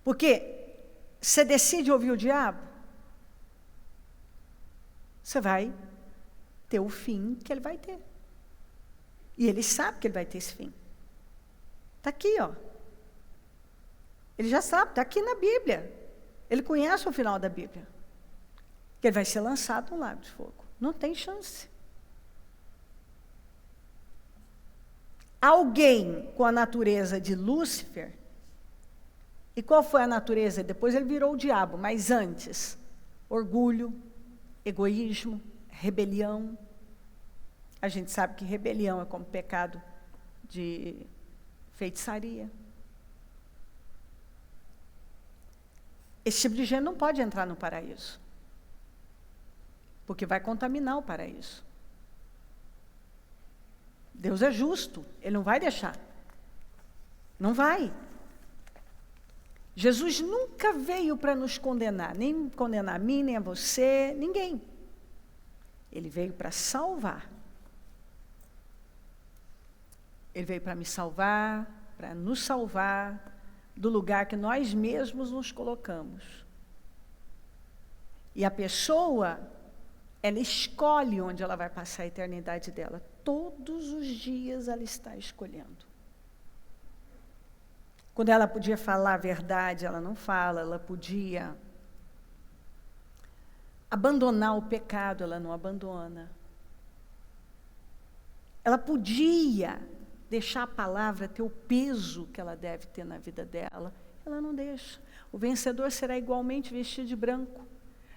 Porque você decide ouvir o diabo, você vai ter o fim que ele vai ter. E ele sabe que ele vai ter esse fim. Está aqui, ó. Ele já sabe, está aqui na Bíblia. Ele conhece o final da Bíblia. Que ele vai ser lançado no lago de fogo. Não tem chance. Alguém com a natureza de Lúcifer, e qual foi a natureza? Depois ele virou o diabo, mas antes, orgulho, egoísmo, rebelião. A gente sabe que rebelião é como pecado de feitiçaria. Esse tipo de gente não pode entrar no paraíso, porque vai contaminar o paraíso. Deus é justo, Ele não vai deixar. Não vai. Jesus nunca veio para nos condenar, nem condenar a mim, nem a você, ninguém. Ele veio para salvar. Ele veio para me salvar, para nos salvar do lugar que nós mesmos nos colocamos. E a pessoa, ela escolhe onde ela vai passar a eternidade dela. Todos os dias ela está escolhendo. Quando ela podia falar a verdade, ela não fala. Ela podia abandonar o pecado, ela não abandona. Ela podia deixar a palavra ter o peso que ela deve ter na vida dela, ela não deixa. O vencedor será igualmente vestido de branco.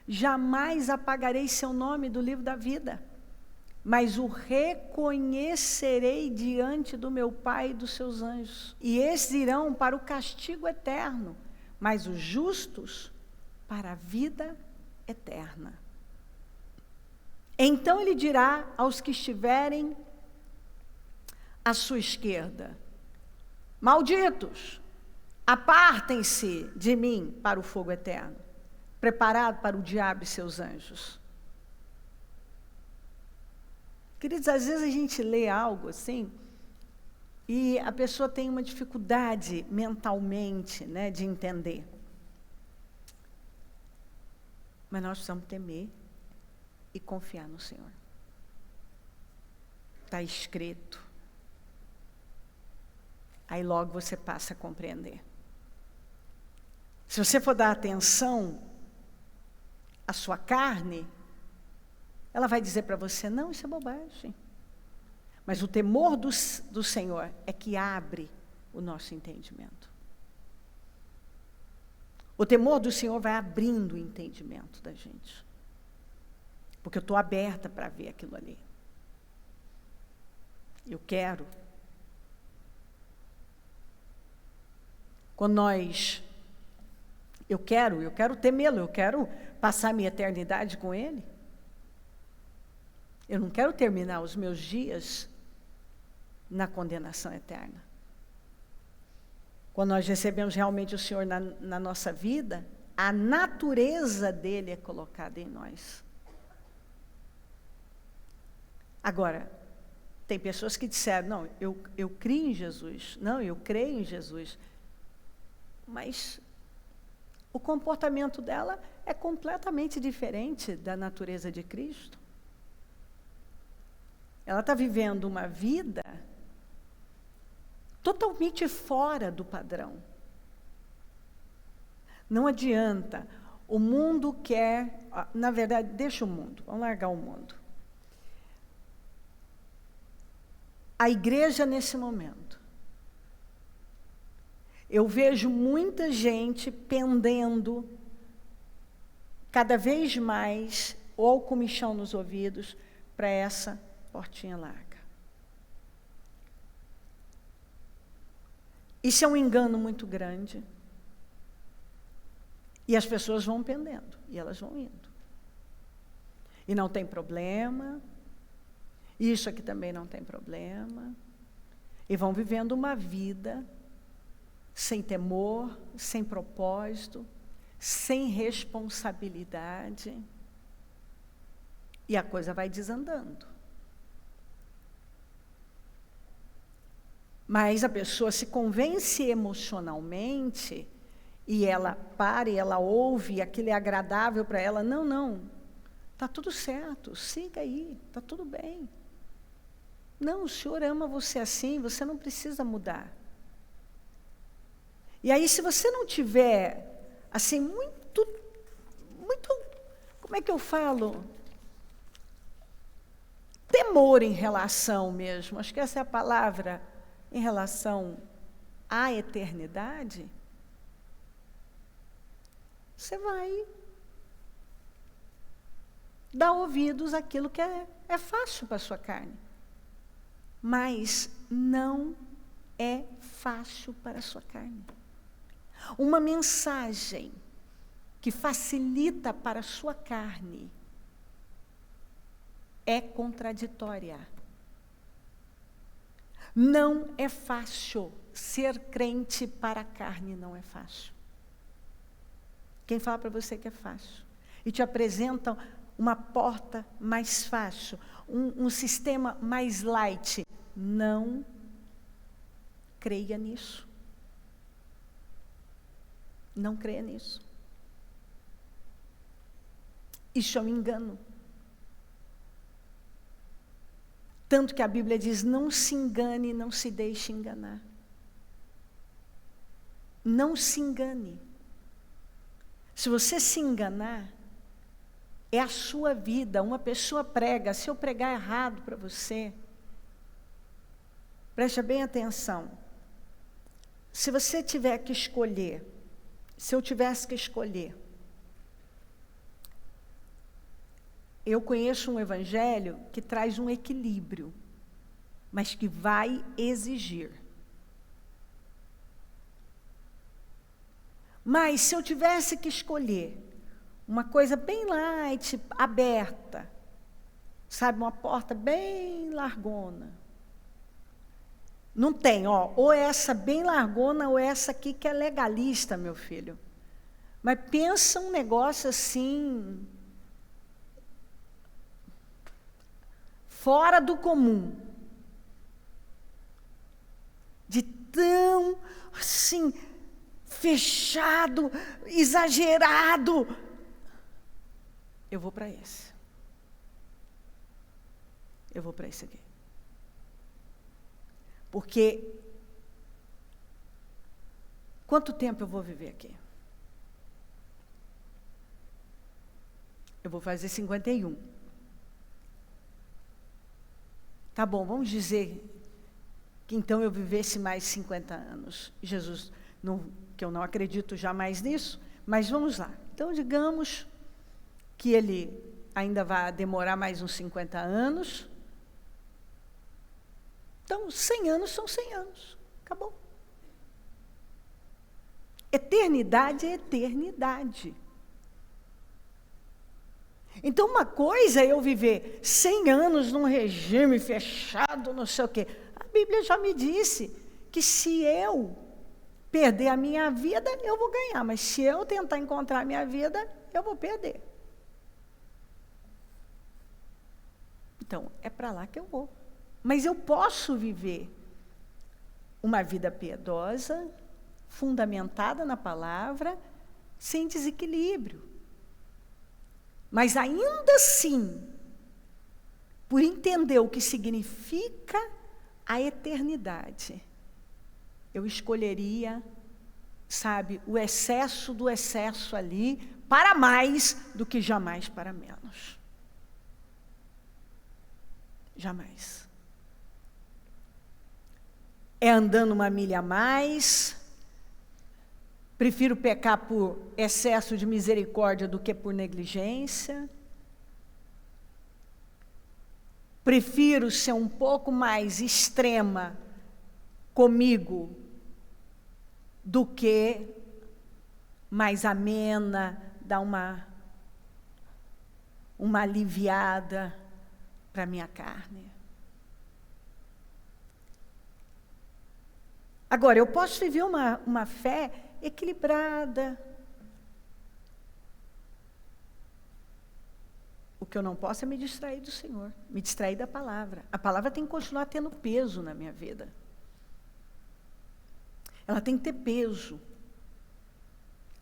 Jamais apagarei seu nome do livro da vida, mas o reconhecerei diante do meu Pai e dos seus anjos. E esses irão para o castigo eterno, mas os justos para a vida eterna. Então ele dirá aos que estiverem à sua esquerda: malditos, apartem-se de mim para o fogo eterno, preparado para o diabo e seus anjos. Queridos, às vezes a gente lê algo assim, e a pessoa tem uma dificuldade mentalmente, né, de entender. Mas nós precisamos temer e confiar no Senhor. Está escrito. Aí logo você passa a compreender. Se você for dar atenção à sua carne, ela vai dizer para você: não, isso é bobagem. Mas o temor do Senhor é que abre o nosso entendimento. O temor do Senhor vai abrindo o entendimento da gente. Porque eu estou aberta para ver aquilo ali. Eu quero. Quando eu quero temê-lo, eu quero passar minha eternidade com Ele. Eu não quero terminar os meus dias na condenação eterna. Quando nós recebemos realmente o Senhor na nossa vida, a natureza dele é colocada em nós. Agora, tem pessoas que disseram: não, eu creio em Jesus. Não, eu creio em Jesus. Mas o comportamento dela é completamente diferente da natureza de Cristo. Ela está vivendo uma vida totalmente fora do padrão. Não adianta. O mundo quer... Na verdade, deixa o mundo. Vamos largar o mundo. A igreja, nesse momento, eu vejo muita gente pendendo cada vez mais, ou com comichão nos ouvidos, para essa portinha larga. Isso é um engano muito grande. E as pessoas vão pendendo, e elas vão indo. E não tem problema. Isso aqui também não tem problema. E vão vivendo uma vida sem temor, sem propósito, sem responsabilidade. E a coisa vai desandando. Mas a pessoa se convence emocionalmente, e ela para, e ela ouve, e aquilo é agradável para ela. Não, não, está tudo certo, siga aí, está tudo bem. Não, o Senhor ama você assim, você não precisa mudar. E aí, se você não tiver, assim, muito, como é que eu falo? Temor em relação mesmo, acho que essa é a palavra, em relação à eternidade, você vai dar ouvidos àquilo que é fácil para a sua carne. Mas não é fácil para a sua carne. Uma mensagem que facilita para a sua carne é contraditória. Não é fácil. Ser crente para a carne não é fácil. Quem fala para você que é fácil? E te apresentam uma porta mais fácil, um sistema mais light. Não creia nisso. Não creia nisso. Isso é um engano. Tanto que a Bíblia diz, não se engane, não se deixe enganar. Não se engane. Se você se enganar, é a sua vida. Uma pessoa prega, se eu pregar errado para você, preste bem atenção. Se você tiver que escolher, se eu tivesse que escolher, eu conheço um evangelho que traz um equilíbrio, mas que vai exigir. Mas se eu tivesse que escolher uma coisa bem light, aberta, sabe, uma porta bem largona, não tem, ou essa bem largona ou essa aqui que é legalista, meu filho. Mas pensa um negócio assim, fora do comum, de tão, assim, fechado, exagerado. Eu vou para esse. Eu vou para esse aqui. Porque, quanto tempo eu vou viver aqui? Eu vou fazer 51. Tá bom, vamos dizer que então eu vivesse mais 50 anos. Jesus, que eu não acredito jamais nisso, mas vamos lá. Então, digamos que ele ainda vai demorar mais uns 50 anos. Então, 100 anos são 100 anos. Acabou. Eternidade é eternidade. Então, uma coisa é eu viver 100 anos num regime fechado, não sei o quê. A Bíblia já me disse que se eu perder a minha vida, eu vou ganhar. Mas se eu tentar encontrar a minha vida, eu vou perder. Então, é para lá que eu vou. Mas eu posso viver uma vida piedosa, fundamentada na palavra, sem desequilíbrio. Mas ainda assim, por entender o que significa a eternidade, eu escolheria, sabe, o excesso do excesso ali, para mais do que jamais para menos. Jamais. É andando uma milha a mais. Prefiro pecar por excesso de misericórdia do que por negligência. Prefiro ser um pouco mais extrema comigo do que mais amena, dar uma aliviada para a minha carne. Agora, eu posso viver uma fé equilibrada. O que eu não posso é me distrair do Senhor, me distrair da palavra. A palavra tem que continuar tendo peso na minha vida. Ela tem que ter peso.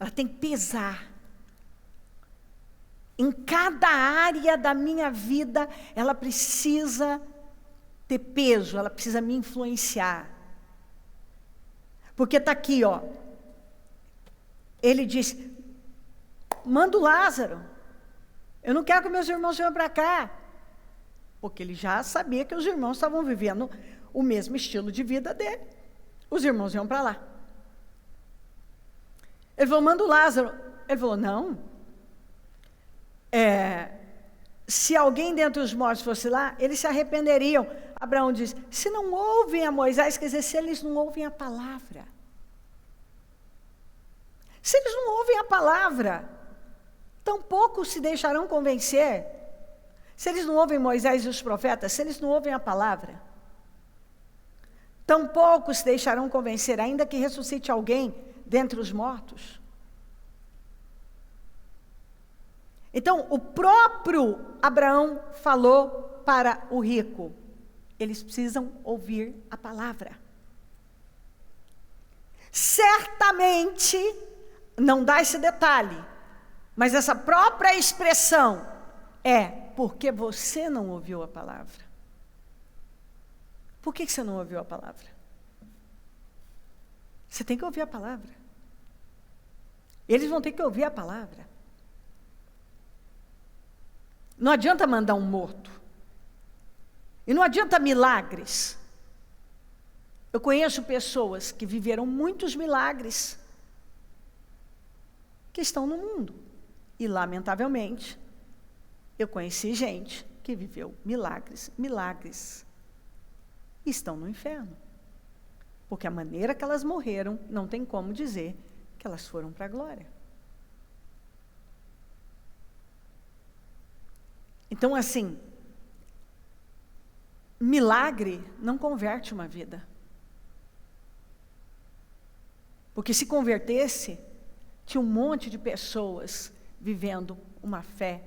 Ela tem que pesar. Em cada área da minha vida, ela precisa ter peso, ela precisa me influenciar. Porque está aqui, ó. Ele diz, manda o Lázaro. Eu não quero que meus irmãos venham para cá. Porque ele já sabia que os irmãos estavam vivendo o mesmo estilo de vida dele. Os irmãos iam para lá. Ele falou, manda o Lázaro. Ele falou, não. Se alguém dentre os mortos fosse lá, eles se arrependeriam. Abraão diz, se não ouvem a Moisés, quer dizer, se eles não ouvem a palavra. Se eles não ouvem a palavra, tampouco se deixarão convencer. Se eles não ouvem Moisés e os profetas, se eles não ouvem a palavra, tampouco se deixarão convencer, ainda que ressuscite alguém dentre os mortos. Então, o próprio Abraão falou para o rico, eles precisam ouvir a palavra. Certamente, não dá esse detalhe, mas essa própria expressão é porque você não ouviu a palavra. Por que você não ouviu a palavra? Você tem que ouvir a palavra. Eles vão ter que ouvir a palavra. Não adianta mandar um morto. E não adianta milagres. Eu conheço pessoas que viveram muitos milagres, que estão no mundo. E, lamentavelmente, eu conheci gente que viveu milagres, e estão no inferno. Porque a maneira que elas morreram, não tem como dizer que elas foram para a glória. Então, assim, milagre não converte uma vida. Porque se convertesse, tinha um monte de pessoas vivendo uma fé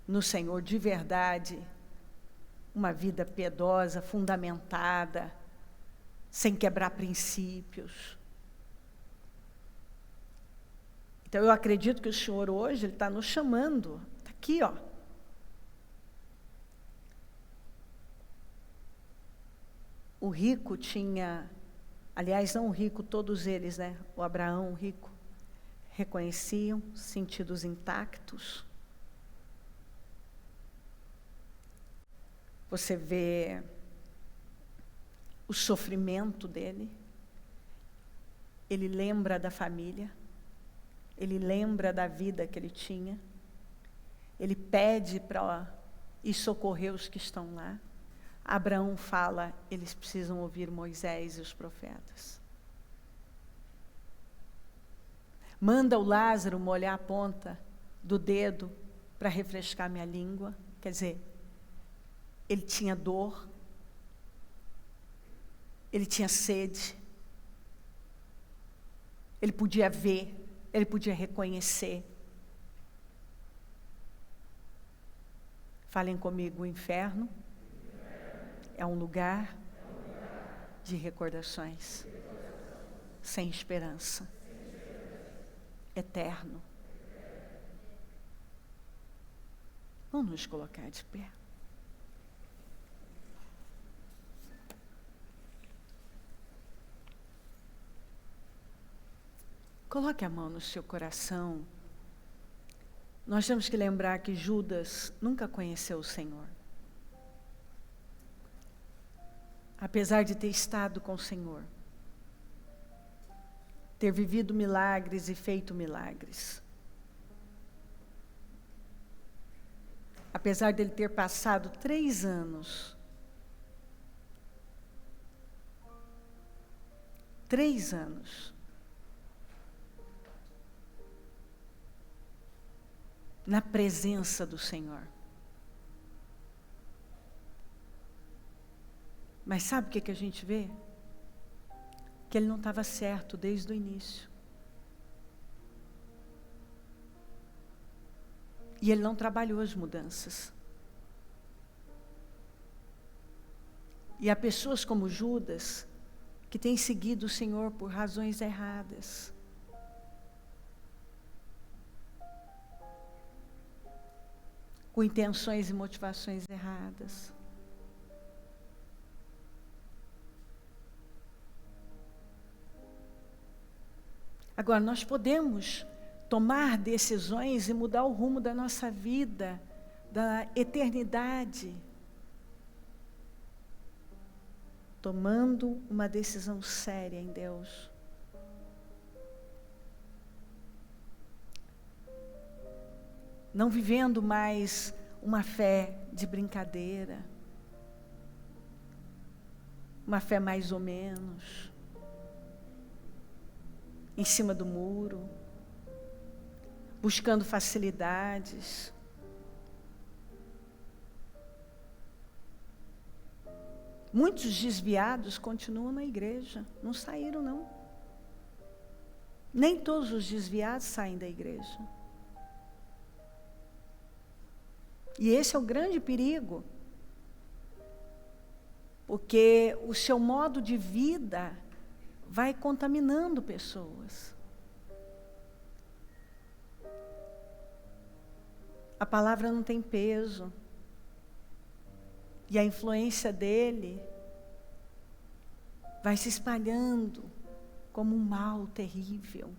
no Senhor de verdade, uma vida piedosa, fundamentada, sem quebrar princípios. Então, eu acredito que o Senhor hoje, Ele está nos chamando. Está aqui, ó. O rico tinha, aliás, não o rico, todos eles, né? O Abraão, o rico, reconheciam sentidos intactos. Você vê o sofrimento dele. Ele lembra da família. Ele lembra da vida que ele tinha. Ele pede para ir socorrer os que estão lá. Abraão fala, eles precisam ouvir Moisés e os profetas. Manda o Lázaro molhar a ponta do dedo para refrescar minha língua. Quer dizer, ele tinha dor, ele tinha sede, ele podia ver, ele podia reconhecer. Falem comigo, o inferno é um lugar de recordações, sem esperança, eterno. Vamos nos colocar de pé. Coloque a mão no seu coração. Nós temos que lembrar que Judas nunca conheceu o Senhor. Apesar de ter estado com o Senhor, ter vivido milagres e feito milagres. Apesar dele ter passado 3 anos, 3 anos, na presença do Senhor. Mas sabe o que a gente vê? que ele não estava certo desde o início. E ele não trabalhou as mudanças. E há pessoas como Judas, que têm seguido o Senhor por razões erradas. Com intenções e motivações erradas. Agora, nós podemos tomar decisões e mudar o rumo da nossa vida, da eternidade, tomando uma decisão séria em Deus. Não vivendo mais uma fé de brincadeira, uma fé mais ou menos, em cima do muro, buscando facilidades. Muitos desviados continuam na igreja, não saíram não. Nem todos os desviados saem da igreja. E esse é o grande perigo, porque o seu modo de vida vai contaminando pessoas. A palavra não tem peso. E a influência dele vai se espalhando como um mal terrível.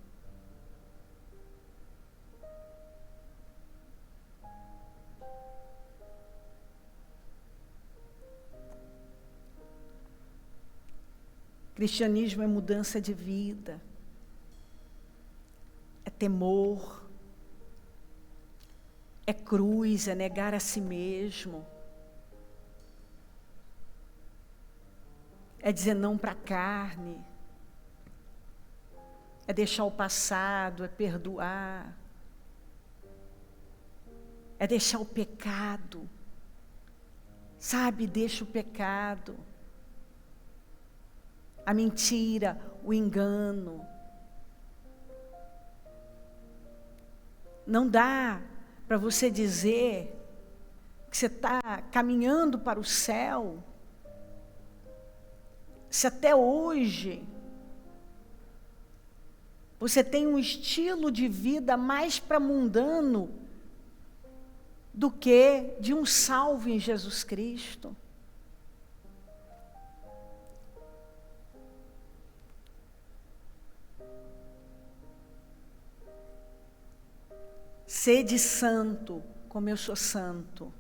Cristianismo é mudança de vida, é temor, é cruz, é negar a si mesmo, é dizer não para a carne, é deixar o passado, é perdoar, é deixar o pecado, sabe, deixa o pecado, a mentira, o engano. Não dá para você dizer que você está caminhando para o céu, se até hoje você tem um estilo de vida mais para mundano do que de um salvo em Jesus Cristo. Sede santo, como eu sou santo.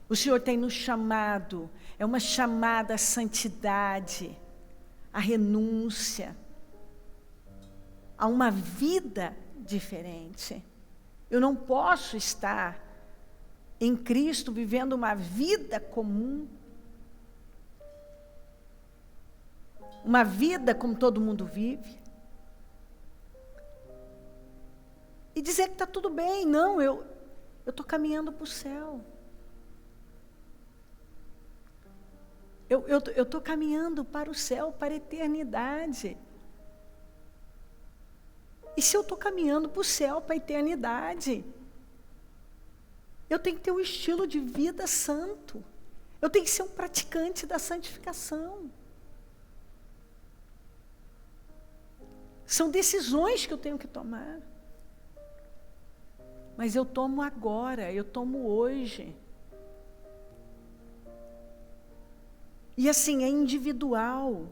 O Senhor tem nos chamado, é uma chamada à santidade, à renúncia, a uma vida diferente. Eu não posso estar em Cristo vivendo uma vida comum, uma vida como todo mundo vive. E dizer que está tudo bem. Não, eu estou caminhando para o céu. Eu estou caminhando para o céu, para a eternidade. E se eu estou caminhando para o céu, para a eternidade, eu tenho que ter um estilo de vida santo. Eu tenho que ser um praticante da santificação. São decisões que eu tenho que tomar. Mas eu tomo agora, eu tomo hoje. E assim, é individual.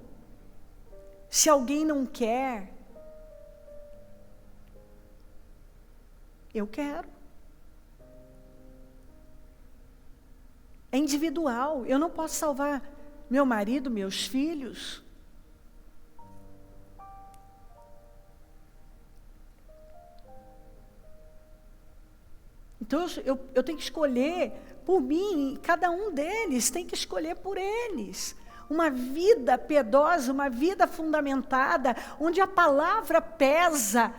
Se alguém não quer, eu quero. É individual. Eu não posso salvar meu marido, meus filhos. Então eu tenho que escolher por mim, e cada um deles tem que escolher por eles. Uma vida piedosa, uma vida fundamentada, onde a palavra pesa.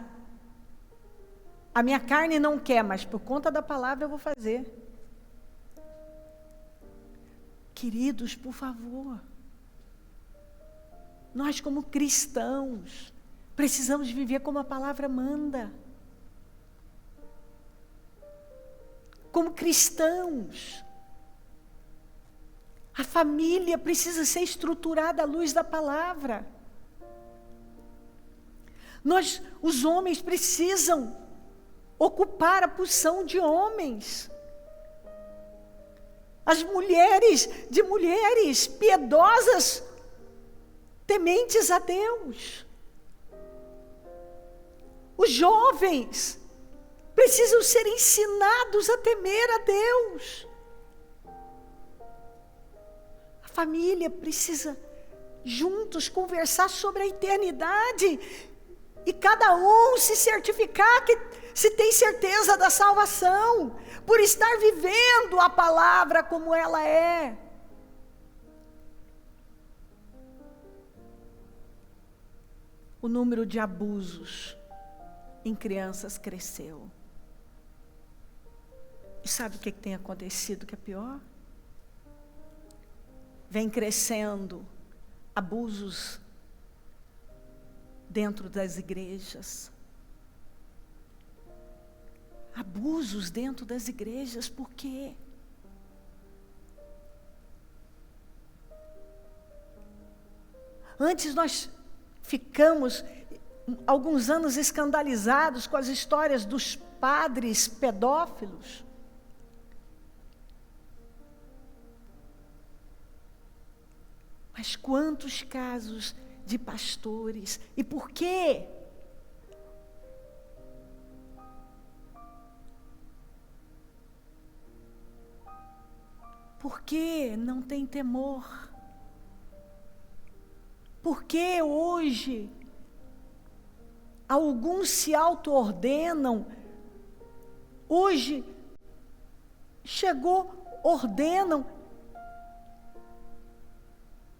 A minha carne não quer, mas por conta da palavra eu vou fazer. Queridos, por favor. Nós, como cristãos, precisamos viver como a palavra manda. Como cristãos, a família precisa ser estruturada à luz da palavra. Nós, os homens, precisam ocupar a posição de homens. As mulheres, de mulheres piedosas, tementes a Deus. Os jovens precisam ser ensinados a temer a Deus. A família precisa juntos conversar sobre a eternidade e cada um se certificar que se tem certeza da salvação, por estar vivendo a palavra como ela é. O número de abusos em crianças cresceu. E sabe o que tem acontecido que é pior? Vem crescendo abusos dentro das igrejas. Abusos dentro das igrejas, por quê? Antes nós ficamos alguns anos escandalizados com as histórias dos padres pedófilos. Mas quantos casos de pastores? E por quê? Por que não tem temor? Por que hoje alguns se auto-ordenam? Hoje chegou, ordenam.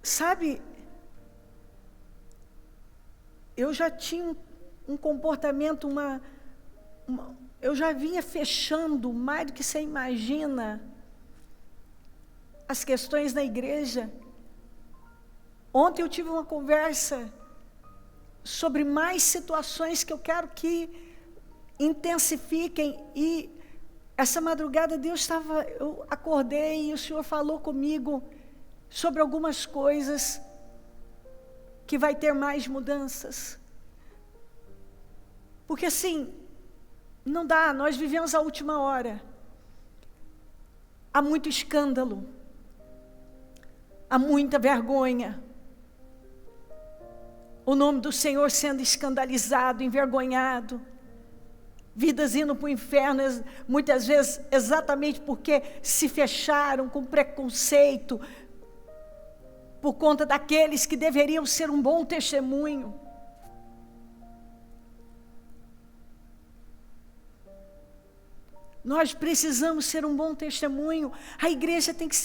Sabe, eu já tinha um comportamento, eu já vinha fechando mais do que você imagina as questões na igreja. Ontem eu tive uma conversa sobre mais situações que eu quero que intensifiquem, e essa madrugada eu acordei e o Senhor falou comigo sobre algumas coisas que vai ter mais mudanças. Porque assim, não dá, nós vivemos a última hora. Há muito escândalo, há muita vergonha. O nome do Senhor sendo escandalizado, envergonhado. Vidas indo para o inferno, muitas vezes exatamente porque se fecharam com preconceito, por conta daqueles que deveriam ser um bom testemunho. Nós precisamos ser um bom testemunho. A igreja tem que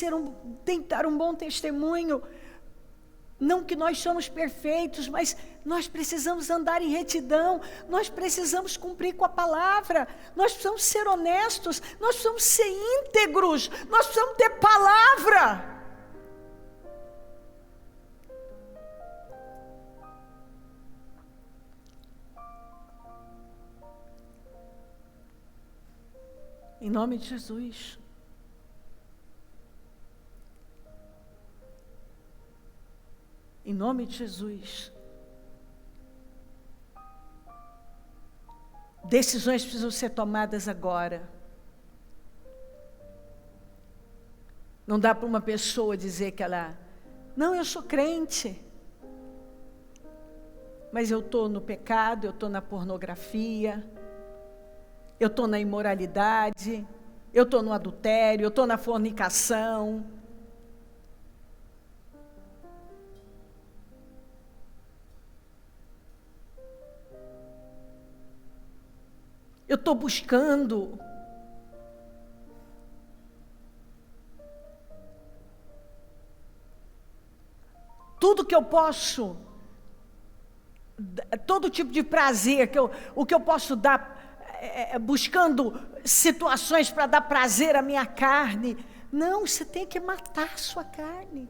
dar um bom testemunho. Não que nós somos perfeitos, mas nós precisamos andar em retidão. Nós precisamos cumprir com a palavra. Nós precisamos ser honestos. Nós precisamos ser íntegros. Nós precisamos ter palavra. Em nome de Jesus. Em nome de Jesus. Decisões precisam ser tomadas agora. Não dá para uma pessoa dizer que não, eu sou crente, mas eu estou no pecado, eu estou na pornografia, eu estou na imoralidade, eu estou no adultério, eu estou na fornicação. Eu estou buscando. Tudo que eu posso, todo tipo de prazer, o que eu posso dar, buscando situações para dar prazer à minha carne. Não, você tem que matar a sua carne.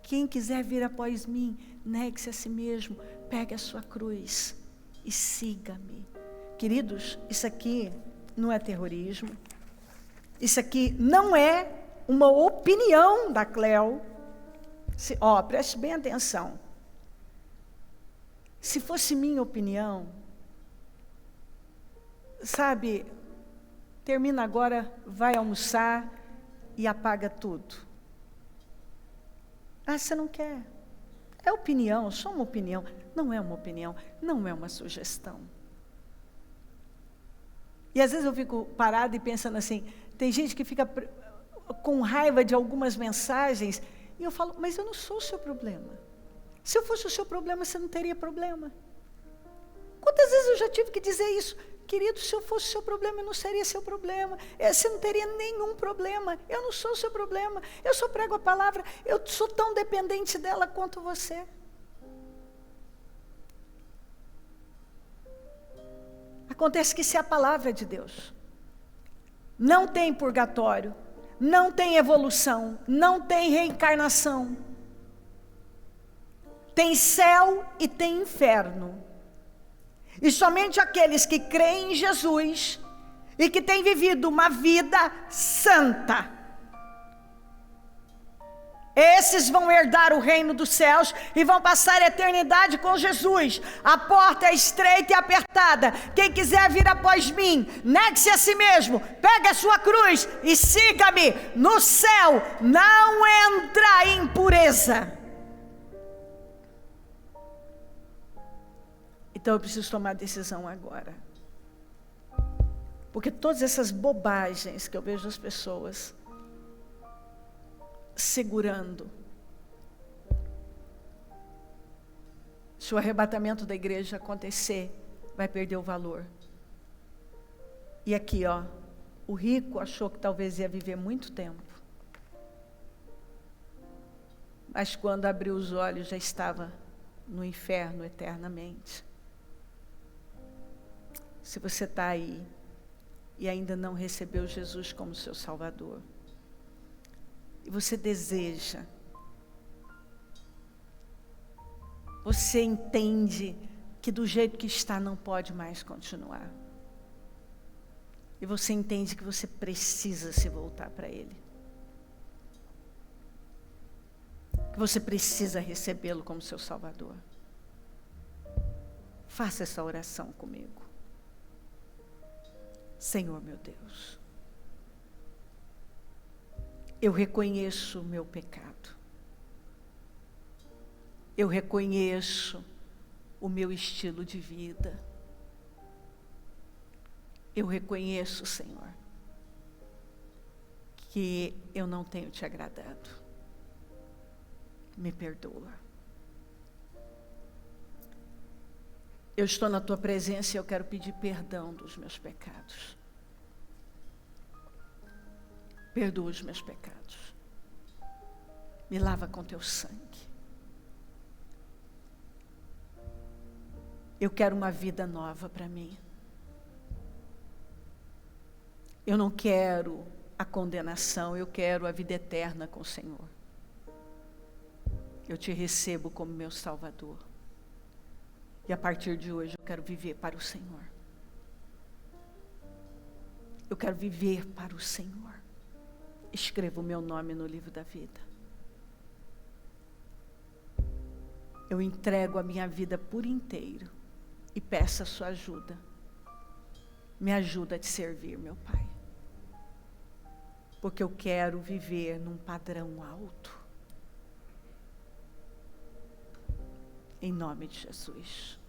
Quem quiser vir após mim, negue-se a si mesmo, pegue a sua cruz e siga-me. Queridos, isso aqui não é terrorismo. Isso aqui não é uma opinião da Cleo. Preste bem atenção. Se fosse minha opinião, sabe, termina agora, vai almoçar e apaga tudo. Você não quer. É opinião, só uma opinião. Não é uma opinião, não é uma sugestão. E às vezes eu fico parada e pensando assim, tem gente que fica com raiva de algumas mensagens, e eu falo, mas eu não sou o seu problema. Se eu fosse o seu problema, você não teria problema. Quantas vezes eu já tive que dizer isso? Querido, se eu fosse o seu problema, eu não seria seu problema. Você não teria nenhum problema. Eu não sou o seu problema. Eu só prego a palavra. Eu sou tão dependente dela quanto você. Acontece que se a palavra é de Deus, não tem purgatório, não tem evolução, não tem reencarnação. Tem céu e tem inferno. E somente aqueles que creem em Jesus e que têm vivido uma vida santa, esses vão herdar o reino dos céus e vão passar a eternidade com Jesus. A porta é estreita e apertada. Quem quiser vir após mim, negue-se a si mesmo, pegue a sua cruz e siga-me. No céu não entra impureza. Então eu preciso tomar decisão agora. Porque todas essas bobagens que eu vejo as pessoas segurando, se o arrebatamento da igreja acontecer, vai perder o valor. E aqui, o rico achou que talvez ia viver muito tempo. Mas quando abriu os olhos, já estava no inferno eternamente. Se você está aí e ainda não recebeu Jesus como seu Salvador, e você deseja, você entende que do jeito que está não pode mais continuar, e você entende que você precisa se voltar para Ele, que você precisa recebê-lo como seu Salvador, faça essa oração comigo. Senhor meu Deus, eu reconheço o meu pecado, eu reconheço o meu estilo de vida, eu reconheço, Senhor, que eu não tenho te agradado, me perdoa. Eu estou na tua presença e eu quero pedir perdão dos meus pecados. Perdoa os meus pecados. Me lava com teu sangue. Eu quero uma vida nova para mim. Eu não quero a condenação, eu quero a vida eterna com o Senhor. Eu te recebo como meu Salvador. E a partir de hoje eu quero viver para o Senhor. Eu quero viver para o Senhor. Escreva o meu nome no livro da vida. Eu entrego a minha vida por inteiro e peço a sua ajuda. Me ajuda a te servir, meu Pai. Porque eu quero viver num padrão alto. Em nome de Jesus.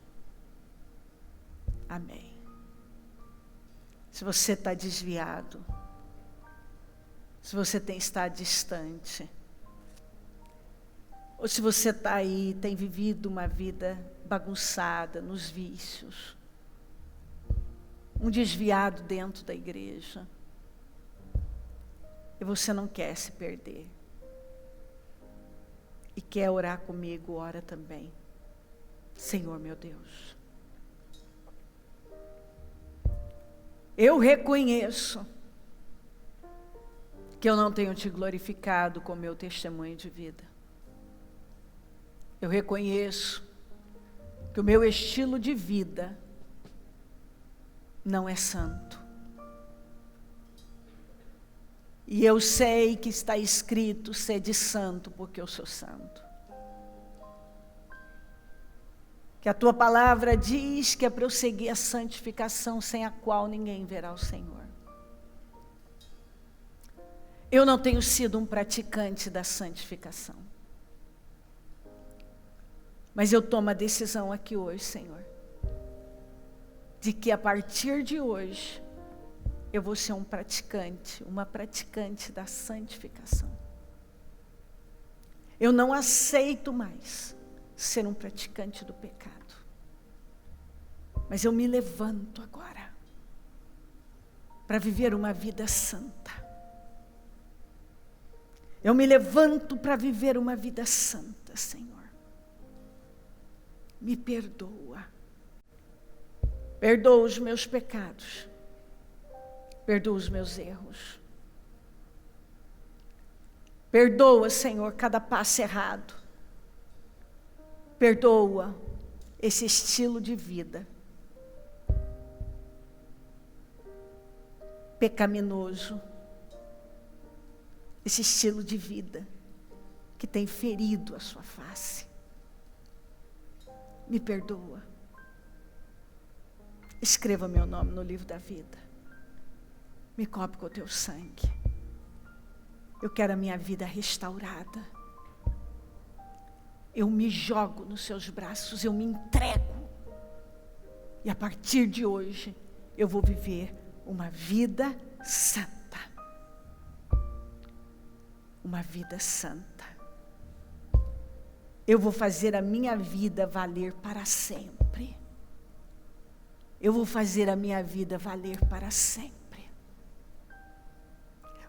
Amém. Se você está desviado, se você tem estado distante, ou se você está aí, tem vivido uma vida bagunçada nos vícios, um desviado dentro da igreja, e você não quer se perder, e quer orar comigo, ora também. Senhor meu Deus, eu reconheço que eu não tenho te glorificado com meu testemunho de vida. Eu reconheço que o meu estilo de vida não é santo. E eu sei que está escrito: sede santo, porque eu sou santo. Que a tua palavra diz que é para eu seguir a santificação, sem a qual ninguém verá o Senhor. Eu não tenho sido um praticante da santificação. Mas eu tomo a decisão aqui hoje, Senhor, de que a partir de hoje, eu vou ser um praticante, uma praticante da santificação. Eu não aceito mais ser um praticante do pecado. Mas eu me levanto agora para viver uma vida santa. Eu me levanto para viver uma vida santa, Senhor. Me perdoa. Perdoa os meus pecados. Perdoa os meus erros. Perdoa, Senhor, cada passo errado. Perdoa esse estilo de vida pecaminoso, esse estilo de vida que tem ferido a sua face. Me perdoa. Escreva meu nome no livro da vida. Me cobre com o teu sangue. Eu quero a minha vida restaurada. Eu me jogo nos seus braços, eu me entrego. E a partir de hoje, eu vou viver uma vida santa. Uma vida santa. Eu vou fazer a minha vida valer para sempre. Eu vou fazer a minha vida valer para sempre.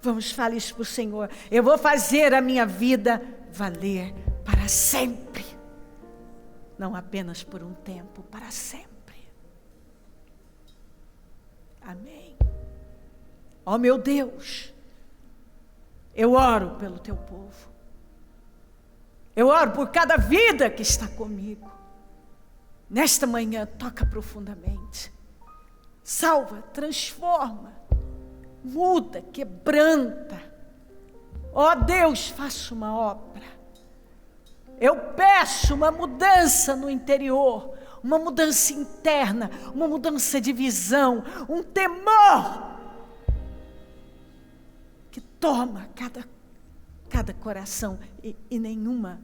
Vamos falar isso para o Senhor. Eu vou fazer a minha vida valer para sempre. Não apenas por um tempo, para sempre. Amém. Ó meu Deus, eu oro pelo teu povo. Eu oro por cada vida que está comigo. Nesta manhã, toca profundamente. Salva, transforma, muda, quebranta. Ó Deus, faça uma obra. Eu peço uma mudança no interior, uma mudança interna, uma mudança de visão, um temor que toma cada coração e nenhuma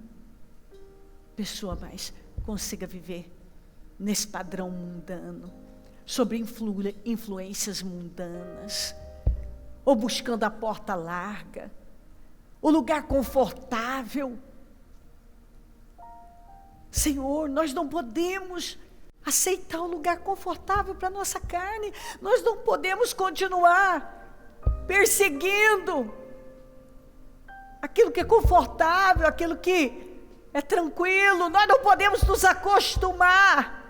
pessoa mais consiga viver nesse padrão mundano, sobre influências mundanas, ou buscando a porta larga, o lugar confortável. Senhor, nós não podemos aceitar um lugar confortável para a nossa carne. Nós não podemos continuar perseguindo aquilo que é confortável, aquilo que é tranquilo. Nós não podemos nos acostumar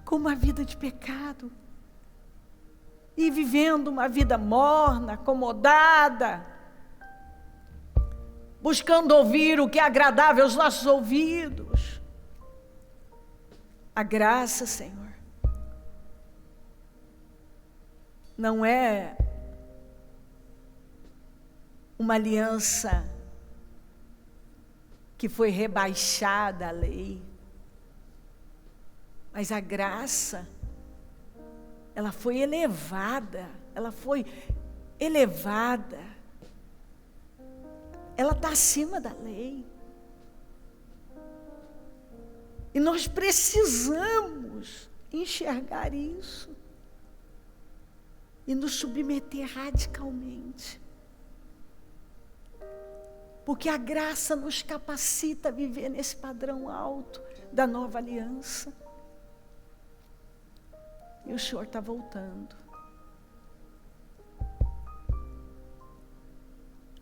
com uma vida de pecado e vivendo uma vida morna, acomodada, buscando ouvir o que é agradável aos nossos ouvidos. A graça, Senhor, não é uma aliança que foi rebaixada à lei, mas a graça, ela foi elevada, ela está acima da lei. E nós precisamos enxergar isso e nos submeter radicalmente. Porque a graça nos capacita a viver nesse padrão alto da nova aliança. E o Senhor está voltando.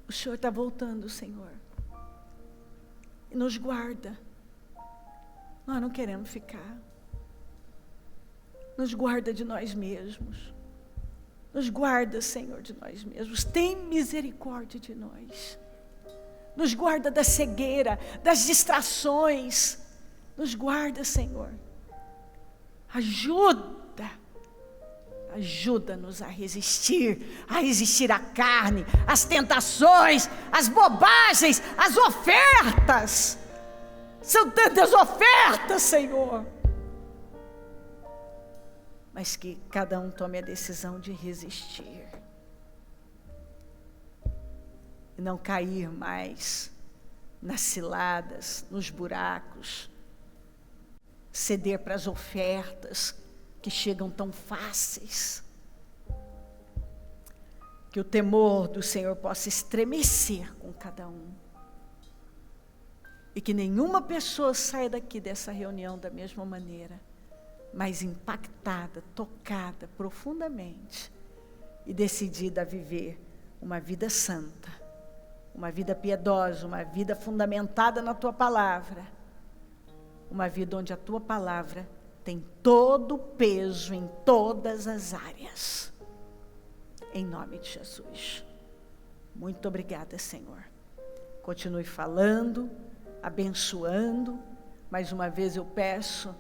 O Senhor está voltando, Senhor. E nos guarda. Nós não queremos ficar. Nos guarda de nós mesmos. Nos guarda, Senhor, de nós mesmos. Tem misericórdia de nós. Nos guarda da cegueira, das distrações. Nos guarda, Senhor. Ajuda-nos a resistir à carne, às tentações, às bobagens, às ofertas. São tantas ofertas, Senhor. Mas que cada um tome a decisão de resistir. E não cair mais nas ciladas, nos buracos. Ceder para as ofertas que chegam tão fáceis. Que o temor do Senhor possa estremecer com cada um. E que nenhuma pessoa saia daqui dessa reunião da mesma maneira, mas impactada, tocada profundamente e decidida a viver uma vida santa, uma vida piedosa, uma vida fundamentada na Tua Palavra, uma vida onde a Tua Palavra tem todo o peso em todas as áreas. Em nome de Jesus. Muito obrigada, Senhor. Continue falando, abençoando. Mais uma vez eu peço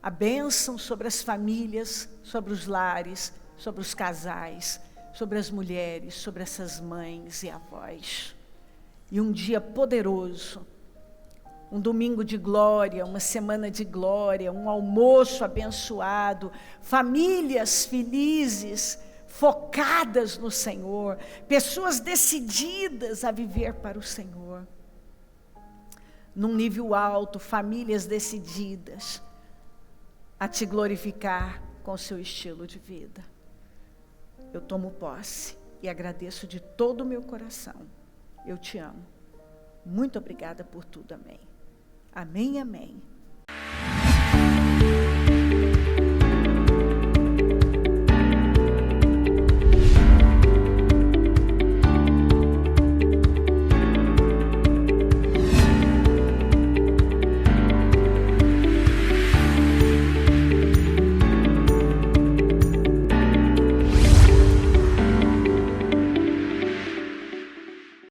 a bênção sobre as famílias, sobre os lares, sobre os casais, sobre as mulheres, sobre essas mães e avós. E um dia poderoso, um domingo de glória, uma semana de glória, um almoço abençoado, famílias felizes, focadas no Senhor, pessoas decididas a viver para o Senhor. Num nível alto, famílias decididas a Te glorificar com o seu estilo de vida. Eu tomo posse e agradeço de todo o meu coração. Eu Te amo. Muito obrigada por tudo, amém. Amém, amém.